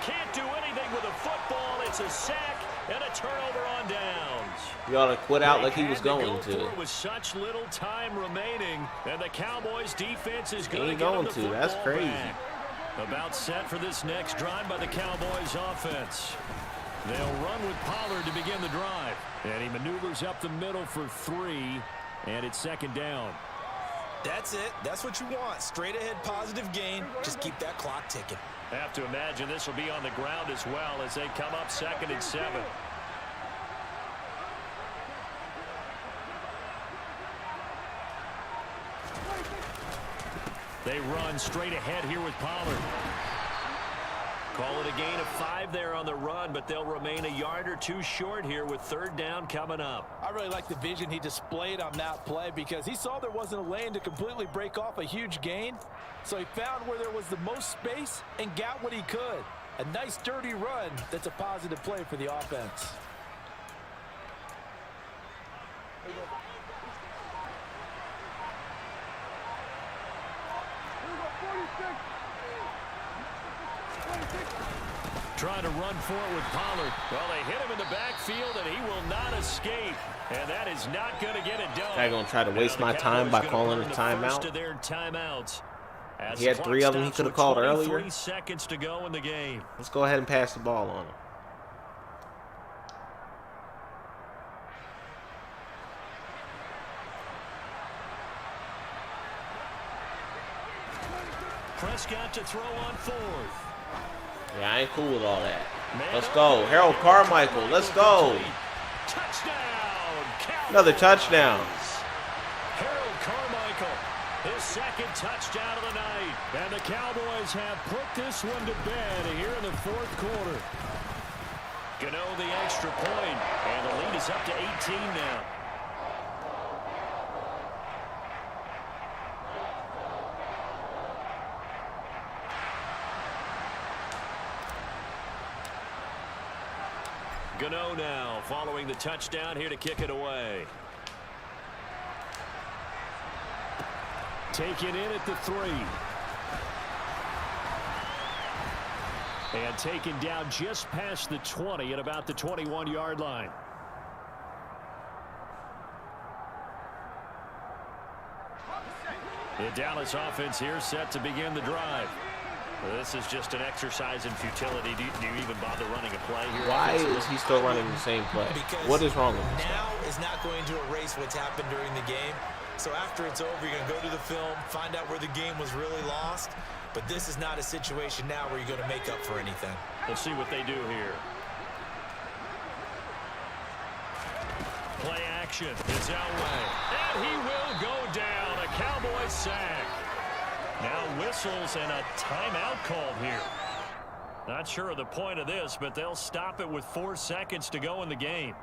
Can't do anything with a football. It's a sack and a turnover on downs. You ought to quit out like he was going to. With such little time remaining, and the Cowboys defense is He going ain't to get going the to. football That's crazy. back. About set for this next drive by the Cowboys offense. They'll run with Pollard to begin the drive. And he maneuvers up the middle for 3, and it's second down. That's it. That's what you want. Straight ahead positive gain. Just keep that clock ticking. I have to imagine this will be on the ground as well as they come up 2nd and 7. They run straight ahead here with Pollard. Call it a gain of 5 there on the run, but they'll remain a yard or 2 short here with 3rd down coming up. I really like the vision he displayed on that play because he saw there wasn't a lane to completely break off a huge gain. So he found where there was the most space and got what he could. A nice dirty run that's a positive play for the offense. Trying to run for it with Pollard. Well, they hit him in the backfield, and he will not escape. And that is not going to get it done. I'm going to try to waste my time by calling a timeout. He had 3 of them he could have called earlier. 3 seconds to go in the game. Let's go ahead and pass the ball on him. Prescott to throw on 4th. Yeah, I ain't cool with all that. Let's go. Harold Carmichael. Let's go. Touchdown. Another touchdown. Harold Carmichael, his 2nd touchdown of the night. And the Cowboys have put this one to bed here in the 4th quarter. Gano the extra point, and the lead is up to 18 now. Gano now following the touchdown here to kick it away. Taken in at the 3. And taken down just past the 20 at about the 21-yard line. The Dallas offense here set to begin the drive. This is just an exercise in futility. Do you even bother running a play here? Why is he still running the same play? Because what is wrong with this? Now is not going to erase what's happened during the game. So after it's over, you're going to go to the film, find out where the game was really lost. But this is not a situation now where you're going to make up for anything. We'll see what they do here. Play action. It's Elway. And he will go down. A Cowboy sack. Now whistles and a timeout called here. Not sure of the point of this, but they'll stop it with 4 seconds to go in the game.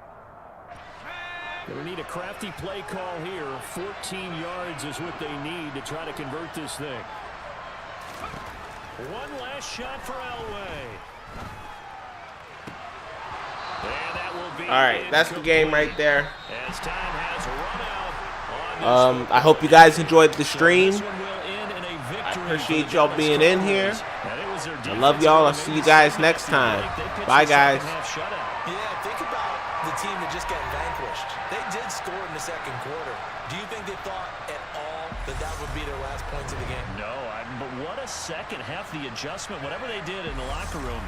They need a crafty play call here. 14 yards is what they need to try to convert this thing. One last shot for Elway. And that will be All right, that's the game right there. As time has run out on this I hope you guys enjoyed the stream. This one will end in a victory I for appreciate the y'all Dallas being in here. Cowboys. And it was their I love y'all. I'll see you guys next time. Bye, guys. Yeah, think about the team that just got vanquished. They did score in the second quarter. Do you think they thought at all that that would be their last points of the game? No, but what a second half, the adjustment, whatever they did in the locker room.